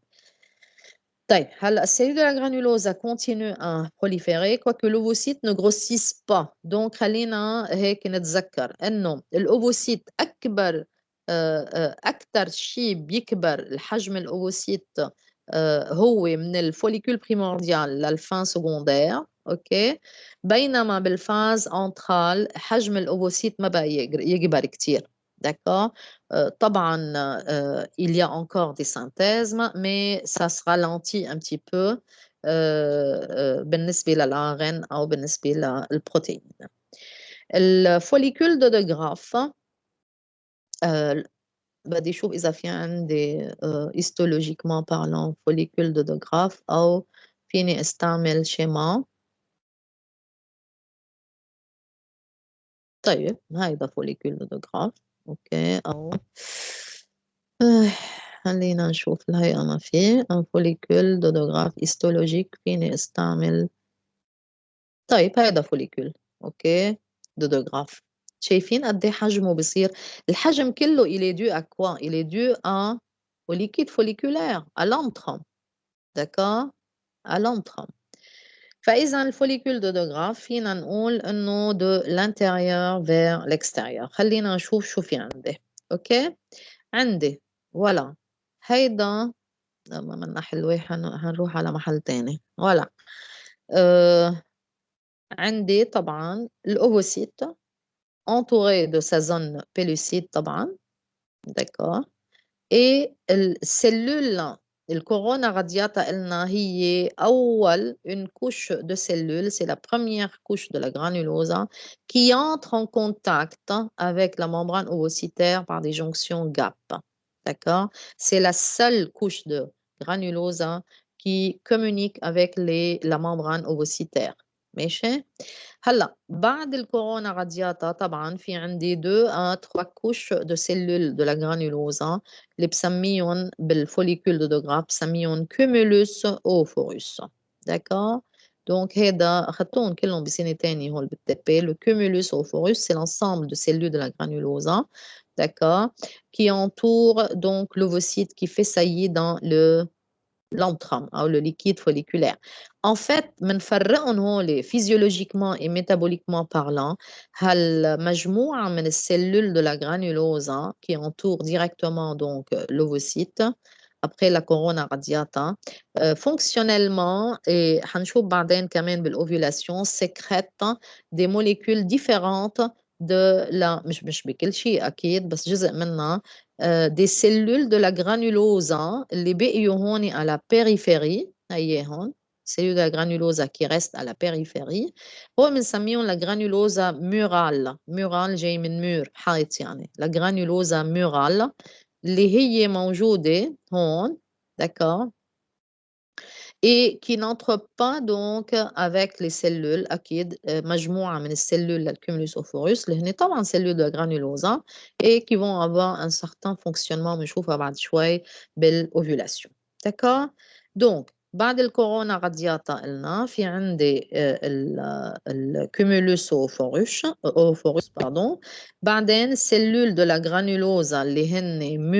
طيب هلا السيلول de la granulosa continue à proliférer quoique l'ovocyte ne grossisse pas. donc خلينا هيك نتذكر انه الاوفوسيت اكبر اكثر شيء بيكبر الحجم الاوفوسيت هو من الفوليكول بريمورديال للفان سكوندير. اوكي، بينما بالفاز انترال حجم الاوفوسيت ما بقى يكبر كثير. D'accord. طبعا il y a encore des synthèses mais ça se ralentit un petit peu بالنسبة للARN أو بالنسبة للبروتين. الفوليكول de Graaff بدي أشوف إذا في عندي histologiquement parlant follicule de Graaff أو فيني استعمل شيما. طيب هيدا follicule de Graaff. اوكي، أو خلينا نشوف الهيئة ما فيه un follicule de Graaff histologique فيني استعمل. طيب هيدا follicule اوكي de Graaff. شايفين قد ايه حجمه بصير؟ الحجم كله il est dû à quoi? il est dû à au liquide folliculaire, à l'antrum. d'accord, à l'antrum. فإذا الفوليكول de Graaff فينا نقول إنه de l'intérieur vers l'extérieur. خلينا نشوف شو في عندي. اوكي، عندي ولا هيدا لما منا حلوة هنروح على محل تاني. ولا عندي طبعا الأوفوسيت entouré de sa zone pellucide طبعا. d'accord. et السلول الكورونا radiata قلنا هي أول une couche de cellules, c'est la première couche de la granulosa qui entre en contact avec la membrane ovocytaire par des jonctions GAP. D'accord? C'est la seule couche de granulosa qui communique avec la membrane ovocytaire. ماشي؟ هلا بعد الكورونا رادياتا طبعا في عندي 2 à 3 couches de cellules de la granulosa اللي بسميهم بالفوليكول de Graaff بسميهم cumulus oophorus. d'accord. donc هذا اخذتهم كلهم بسنه ثانيه هول بالتبي. le cumulus oophorus c'est l'ensemble de cellules de la granulosa, d'accord, qui entoure donc l'ovocyte qui fait saillie dans l'antrum ou le liquide folliculaire. En fait, منفرقهم هول physiologiquement et métaboliquement parlant. هالمجموعة من الcellules de la granulosa qui entourent directement donc l'ovocyte après la corona radiata fonctionnellement et هنشوف بعدين كمان بالovulation sécrètent des molécules différentes de la مش بكل شيء أكيد بس جزء منها des cellules de la granulosa اللي بقيوا هون à la périphérie. هي هون cellules de la granulosa qui restent à la périphérie. هو بنسميهم la granulosa murale. murale جاي من مور حيط يعني. la granulosa murale اللي هي موجودة هون. d'accord. et qui n'entre pas donc avec les cellules أكيد مجموعة من السلول للcumulus oophorus اللي هن طبعا cellules de granulosa et qui vont avoir un certain fonctionnement بنشوفها بعد شوي بالovulation. d'accord. donc بعد الكورونا رادياتا قلنا في عندي الcumulus oophorus pardon. بعدين cellules de la granulosa اللي هن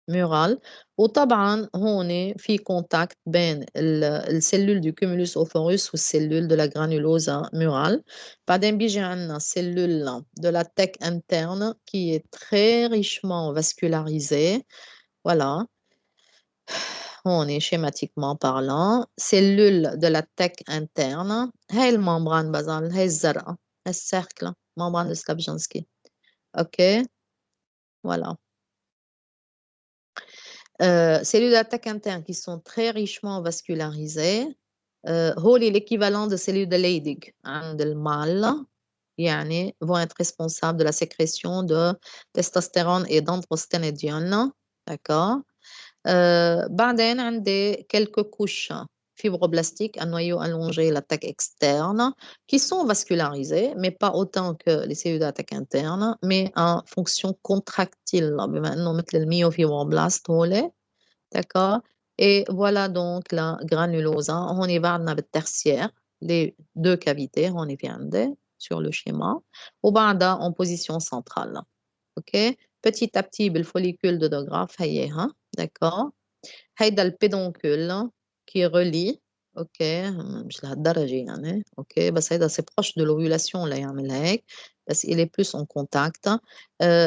مورال. وطبعا هون في كونتاكت بين السلول du cumulus oophorus والسلول de la granulosa murale. بعدين بيجي عندنا cellule de la thèque interne qui est très richement vascularisée. voilà. هون schématiquement parlant cellule de la thèque interne. هاي الممبران بازال هاي الزرقاء هاي السيركل ممبران سلابجانسكي. اوكي. voilà. cellules d'attaque interne qui sont très richement vascularisées. هول l'équivalent de cellules de Leydig عند المال يعني vont être responsables de la sécrétion de testostérone et d'androsténédione. d'accord. بعدين عندي quelques couches fibroblastiques à noyau allongé, l'attaque externe, qui sont vascularisées, mais pas autant que les cellules d'attaque interne, mais en fonction contractile, بما إنه مثل الميوفيبروبلاست هولي. d'accord. et voilà donc la granulosa. هون بعدنا بالترسيير les deux cavités on est bien sur le schéma وبعدها en position centrale. OK? Petit à petit بالfollicule de Graaff هيها d'accord. هيدا البيدونكول qui relie OK مش لهالدرجة يعني OK بس هيدا c'est proche de l'ovulation اللي يعمل هيك بس il est plus en contact.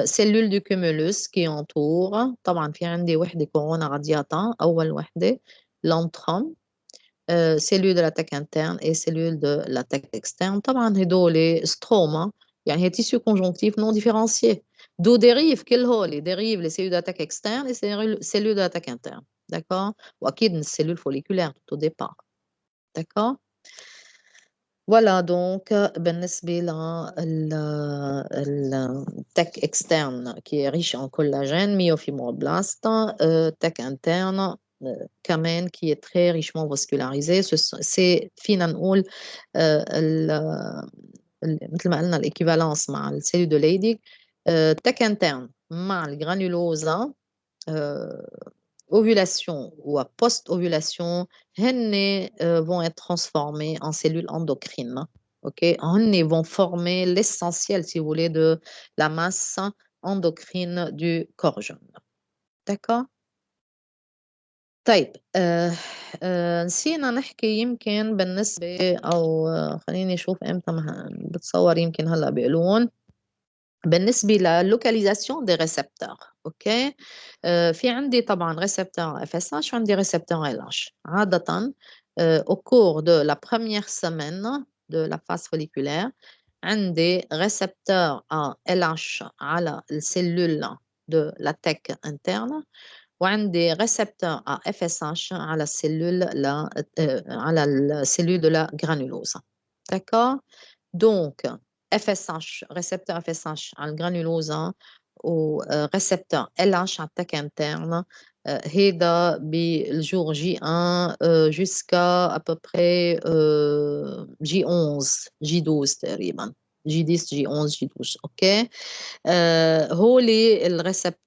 cellule du cumulus qui entoure طبعا في عندي وحدة corona radiata أول وحدة l'antrum cellule de l'attaque interne et cellule de l'attaque externe طبعا هدول stroma يعني هي tissu conjonctif non différencié d'où dérive كل هول dérive les cellules d'attaque externe et cellules de l'attaque interne d'accord وأكيد من الcellule folliculaire tout au départ d'accord voilà donc بالنسبة للتك externe qui est riche en collagène myofibroblaste tech interne كمان qui est très richement vascularisé c'est فينا نقول مثل ما قلنا l'équivalence مع الcellule de Leydig tech interne مع الجرانulose ovulation ou à post-ovulation, vont être transformés en cellules endocrines. OK? Ils vont former l'essentiel, si vous voulez, de la masse endocrine du corps jeune. D'accord? طيب نسينا نحكي يمكن بالنسبة أو خليني أشوف إمتى بتصور يمكن هلأ بيقولون بالنسبة للوكاليزاسيون دي ريسبتور اوكي في عندي طبعا ريسبتور FSH وعندي ريسبتور LH عادة au cours de la première semaine de la phase folliculaire عندي ريسبتور LH على السيلول de la tech interne وعندي ريسبتور FSH على السيلول على السيلول de la granulose. D'accord? Donc FSH, récepteur FSH على الجرانولوزا وrécepteur LH على التك interne هيدا بالجور J1 jusqu'à à peu près J11 J12 تقريبا J10 J11 J12 اوكي هولي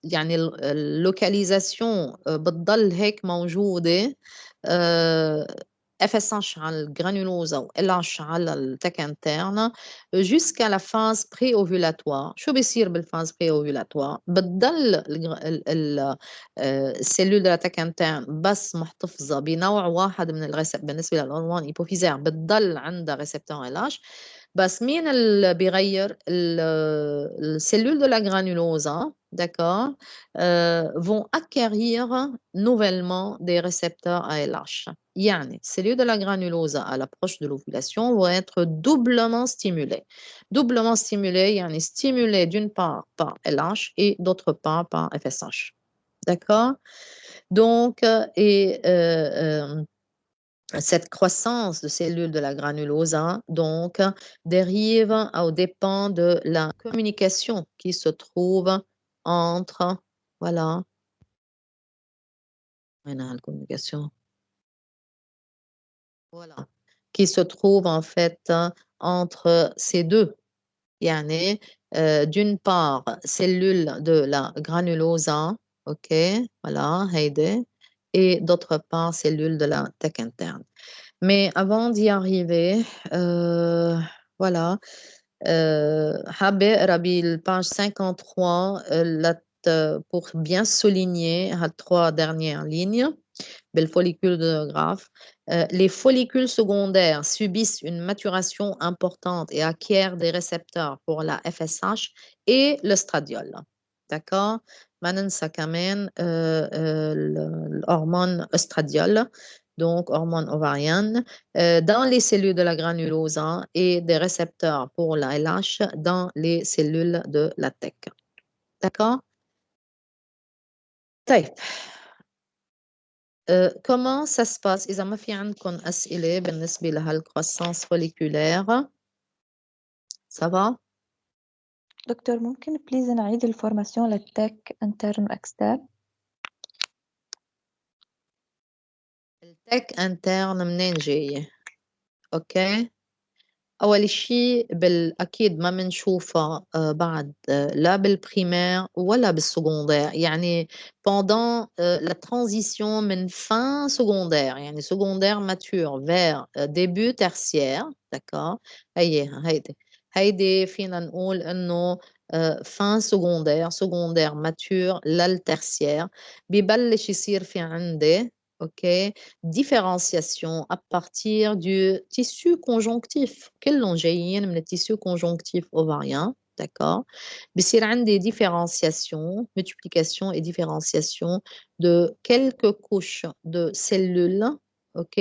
يعني اللوكاليزاسيون بتضل هيك موجودة FSH على الجرانولوزا و LH على التك interne jusqu'à la phase préovulatoire. شو بيصير بالphase préovulatoire؟ بتضل السيلول de l'attaque interne بس محتفظة بنوع واحد من بالنسبة للهرمون hypophysaire بتضل عندها ريسبتور LH بس مين اللي بيغير السيلول de la granulosa d'accord vont acquérir nouvellement des récepteurs ALH. Yani, les cellules de la granulosa à l'approche de l'ovulation vont être doublement stimulées. Doublement stimulées, yani stimulées d'une part par LH et d'autre part par FSH. D'accord? Donc, cette croissance de cellules de la granulosa donc dérive aux dépens de la communication qui se trouve entre voilà la communication voilà qui se trouve en fait entre ces deux يعني d'une part cellules de la granulosa ok voilà هيدي et d'autre part cellules de la tech interne. Mais avant d'y arriver, voilà, حابة أقرأ بالpage 53 pour bien souligner les 3 dernières lignes بالfollicule de Graaff. Les follicules secondaires subissent une maturation importante et acquièrent des récepteurs pour la FSH et le stradiol. D'accord? ما ننسى كمان l'hormone estradiol, donc hormone ovarienne, dans les cellules de la granulosa et des récepteurs pour la LH dans les cellules de la tech. D'accord? طيب comment ça se passe إذا ما في عندكم أسئلة بالنسبة لهالcroissance folliculaire ça va؟ دكتور ممكن بليز نعيد الفورماسيون للتك انترن واكسترن؟ التك interne منين جاية؟ اوكي أول شيء أكيد ما بنشوفها بعد لا بالبريمير ولا بالسكوندير يعني pendant la transition من fin secondaire يعني secondaire mature vers début tertiaire d'accord هيدي فينا نقول إنه fin secondaire mature للtertiaire ببلش يصير في عندي OK différenciation à partir du tissu conjonctif كلهم جايين من التيسيو conjonctif ovarien d'accord بصير عندي différenciation multiplication et différenciation de quelques couches de cellules OK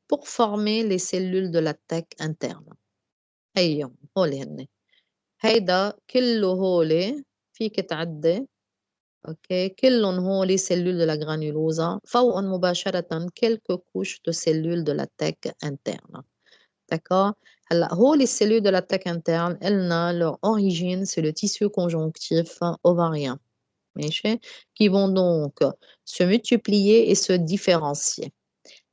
pour former les cellules de la tête interne هيهم هولي هن هيدا كله هولي فيك تعدي OK كلهم هولي cellules de la granulosa فوقهم مباشرة quelques couches de cellules de la tête interne d'accord هلا هولي cellules de la tête interne قلنا leur origine c'est le tissu conjonctif ovarien ماشي qui vont donc se multiplier et se différencier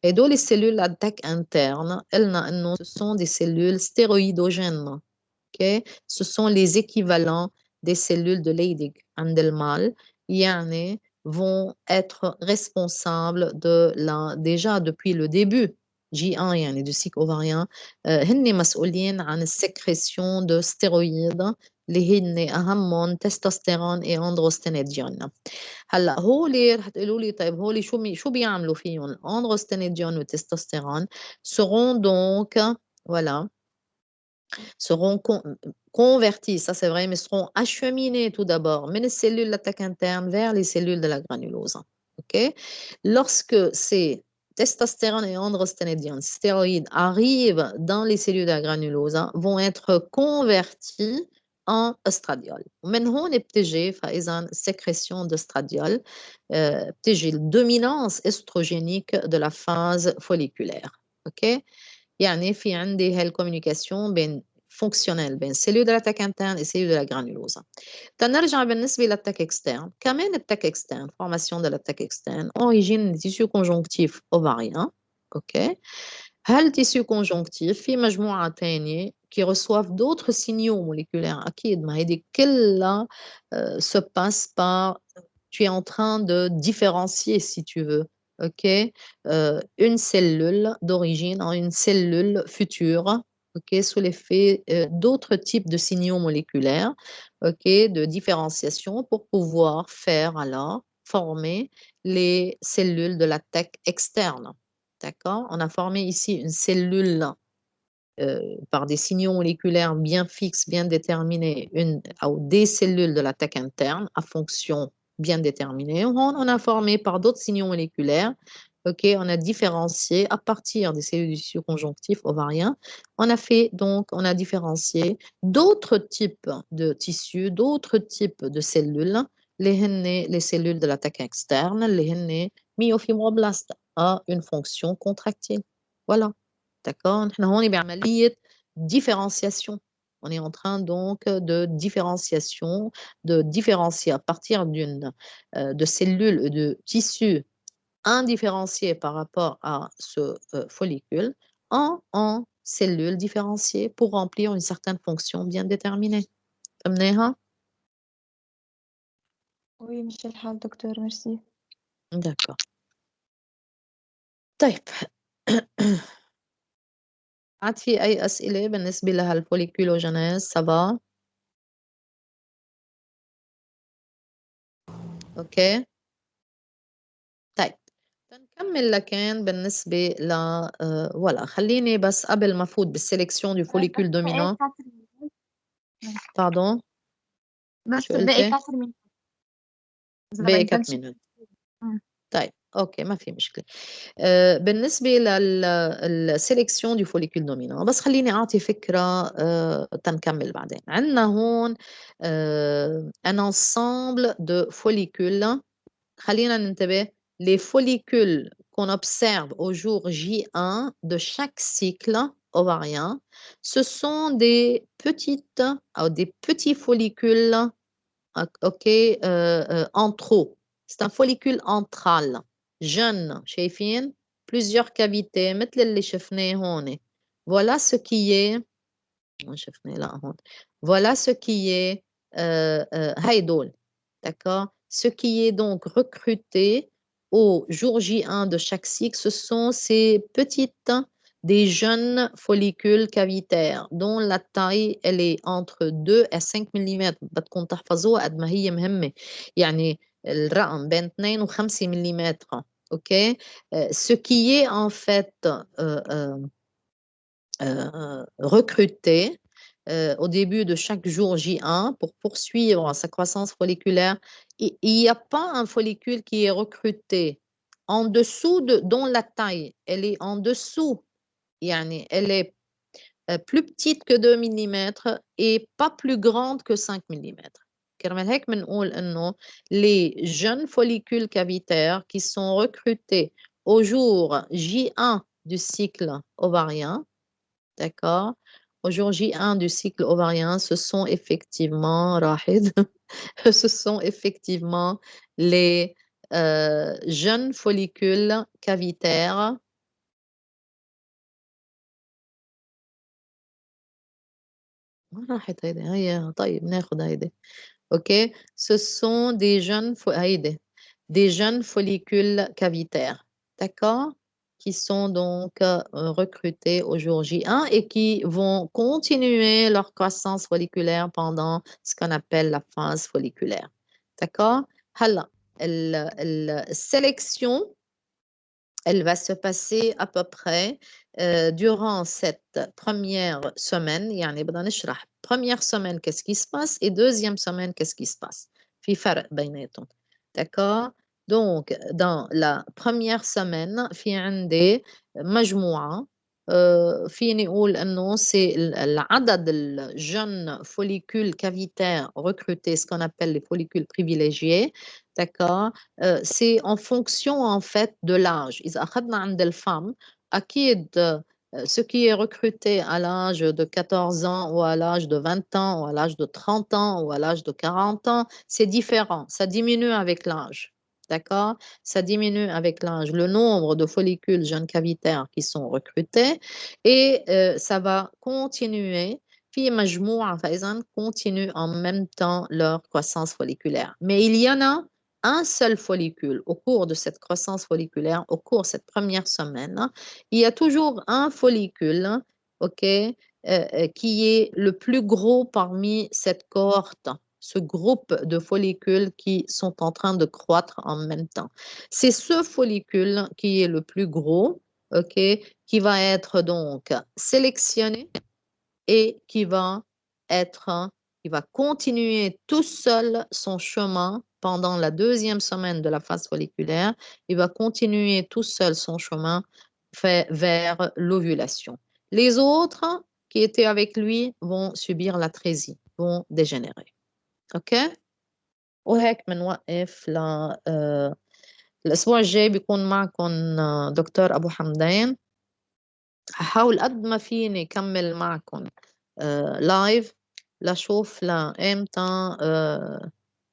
et donc les cellules de la tête interne قلنا إنه ce sont des cellules stéroïdogènes OK ce sont les équivalents des cellules de Leydig عند المال يعني vont être responsables de la déjà depuis le début J1 يعني du cycle ovarien هن مسؤولين عن السكريشن de stéroïdes اللي هن أهمهم تستوستيرون et androstenedione هلا هولي رح تقولوا لي طيب هولي شو بيعملوا فيهم الاندروستينيديون والتستوستيرون seront donc voilà seront convertis, ça c'est vrai, mais seront acheminés tout d'abord mais les cellules de l'attaque interne vers les cellules de la granulose. OK? Lorsque ces testostérone et androstenedione, stéroïdes, arrivent dans les cellules de la granulose, vont être convertis en estradiol. ومن هون بتجي فإذا sécrétion d'estradiol بتجي الdominance estrogénique de la phase folliculaire. OK? يعني في عندي هالcommunication بين fonctionnelle بين cellules de l'attaque interne et cellules de la granulose. تنرجع بالنسبة للتاك externe كمان التاك externe formation de l'attaque externe origine du tissu conjonctif ovarien. OK هل tissu conjonctif في مجموعة تانية qui reçoivent d'autres signaux moléculaires أكيد ما هيدي كلها se passe par tu es en train de différencier si tu veux OK une cellule d'origine en une cellule future OK sous l'effet d'autres types de signaux moléculaires OK de différenciation pour pouvoir faire alors former les cellules de la tête externe. D'accord? On a formé ici une cellule par des signaux moléculaires bien fixes, bien déterminés, des cellules de la tête interne à fonction bien déterminée. On a formé par d'autres signaux moléculaires. OK, on a différencié à partir des cellules du tissu conjonctif ovarien. On a différencié d'autres types de tissus, d'autres types de cellules, les cellules de la tête externe, les myofibroblastes à une fonction contractile. Voilà. D'accord? نحن هون بعملية différenciation. On est en train donc de différencier à partir de cellules de tissus indifférenciés par rapport à ce follicule en cellules différenciées pour remplir une certaine fonction bien déterminée. فهمناها؟ Oui, ماشي الحال دكتور ميرسي. D'accord. طيب عاد في أي أسئلة بالنسبة لهالفوليكولوجينيز سافا؟ أوكي طيب تنكمل لكن بالنسبة ل ولا خليني بس قبل ما فوت بالسيلكسيون دو فوليكول دومينان باردون بس شو باقي قلتي؟ 4 مينوت إذا باقي بدنا 4 نبلش. مينوت طيب اوكي ما في مشكله بالنسبه للسيلكسيون دو فوليكول دومينان بس خليني اعطي فكره تنكمل بعدين عندنا هون ان ensemble de follicules خلينا ننتبه les follicules qu'on observe au jour J1 de chaque cycle ovarien ce sont des petits follicules OK en trop c'est un follicule antral jeune شايفين plusieurs cavités مثل اللي شفناه هون voilà ce qui est Voilà ce qui est هيدول. D'accord? Ce qui est donc recruté au jour J1 de chaque cycle, ce sont ces petites, des jeunes follicules cavitaires dont la taille elle est entre 2 à 5 mm. بدكم تحفظوها قد ما هي مهمة. يعني الرقم بين 2 و 5 mm. OK? Ce qui est en fait recruté au début de chaque jour J1 pour poursuivre sa croissance folliculaire. Il n'y a pas un follicule qui est recruté en dessous dont la taille, elle est en dessous, elle est plus petite que 2 mm et pas plus grande que 5 mm. كرمال هيك بنقول إنه les jeunes follicules cavitaires qui sont recrutés au jour J1 du cycle ovarien, d'accord? Au jour J1 du cycle ovarien, ce sont effectivement, Rahid, ce sont effectivement les jeunes follicules cavitaires. ما راحت هيدي هي طيب ناخد هيدي. OK? Ce sont des jeunes هيدي des jeunes follicules cavitaires. D'accord? Qui sont donc recrutés au jour J1 et qui vont continuer leur croissance folliculaire pendant ce qu'on appelle la phase folliculaire. D'accord? هلا sélection, elle va se passer à peu près durant cette première semaine. يعني بدنا نشرح première semaine qu'est-ce qui se passe et deuxième semaine qu'est-ce qui se passe. في فرق بيناتهم. D'accord? Donc, dans la première semaine, في عندي مجموعة فيني أقول إنه c'est العدد الجeunes follicules cavitaires recrutés, ce qu'on appelle les follicules privilégiés. D'accord? C'est en fonction en fait de l'âge. إذا أخذنا عند الفم أكيد ce qui est recruté à l'âge de 14 ans ou à l'âge de 20 ans ou à l'âge de 30 ans ou à l'âge de 40 ans, c'est différent. Ça diminue avec l'âge. D'accord? Ça diminue avec l'âge, le nombre de follicules jeunes cavitaires qui sont recrutés et ça va continuer. في مجموعة فإذا continue en même temps leur croissance folliculaire. Mais il y en a un seul follicule au cours de cette croissance folliculaire, au cours de cette première semaine, il y a toujours un follicule, OK, qui est le plus gros parmi cette cohorte, ce groupe de follicules qui sont en train de croître en même temps. C'est ce follicule qui est le plus gros, OK, qui va être donc sélectionné et qui va continuer tout seul son chemin pendant la deuxième semaine de la phase folliculaire. Il va continuer tout seul son chemin vers l'ovulation. Les autres qui étaient avec lui vont subir l'atrésie, vont dégénérer. OK? وهيك بنوقف الأسبوع الجاي بيكون معكم دكتور أبو حمدان. هحاول قد ما فيني كمل معكم لايف لشوف لإمتى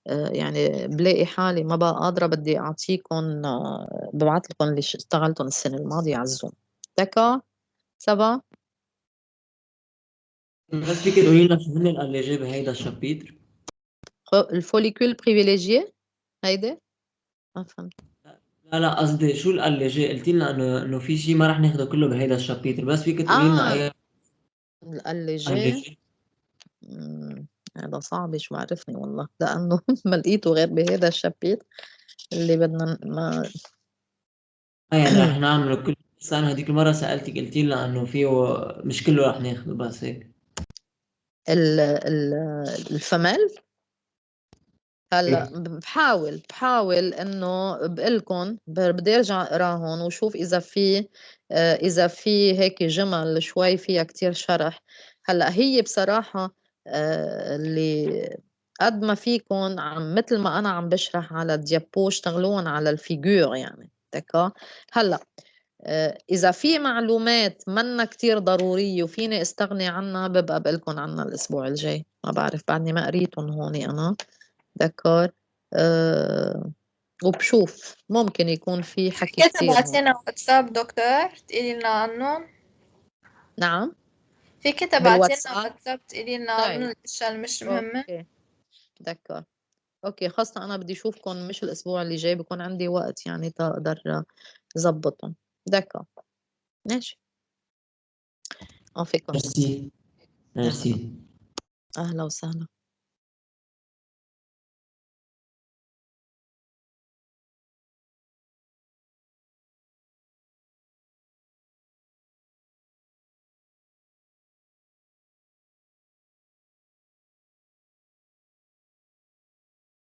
يعني بلاقي حالي ما بقى قادرة بدي أعطيكم ببعث لكم اللي اشتغلتهم السنة الماضية على الزوم. داكا؟ سافا؟ بس فيك تقولي لنا شو هن الألرجي بهيدا الشابيتر؟ الفوليكول بريفيليجيي هيدي؟ ما فهمت. لا قصدي شو الألرجي؟ قلتي لنا إنه في شيء ما رح ناخده كله بهيدا الشابيتر، بس فيك تقولي لنا أي الألرجي؟ هذا صعب شو بعرفني والله لأنه ما لقيته غير بهذا الشابيتر اللي بدنا ما يعني رح نعمله كل. بس أنا هديك المرة سألتك قلتي لنا إنه فيه مش كله رح ناخده بس هيك. الفمل هلا بحاول انه بقلكم بدي ارجع اقراهم وشوف اذا في هيك جمل شوي فيها كتير شرح. هلا هي بصراحة اللي قد ما فيكم مثل ما انا عم بشرح على الديابو اشتغلون على الفيجور يعني دكا. هلا إذا في معلومات منا كتير ضرورية وفيني استغني عنها ببقى بقلكن عنها الأسبوع الجاي. ما بعرف بعدني ما قريتهم هوني أنا. دكار وبشوف ممكن يكون في حكي كيف كتير. تبعتينا واتساب دكتور تقولي لنا عنهم؟ نعم فيك تبعتي لنا بالواتساب. واتساب تقولي لنا من طيب الاشياء اللي مش مهمة. اوكي دكور. اوكي خاصة انا بدي اشوفكم مش الاسبوع اللي جاي، بكون عندي وقت يعني تقدر ظبطهم. دكور ماشي. on fait comme ça. ميرسي. أهلا وسهلا.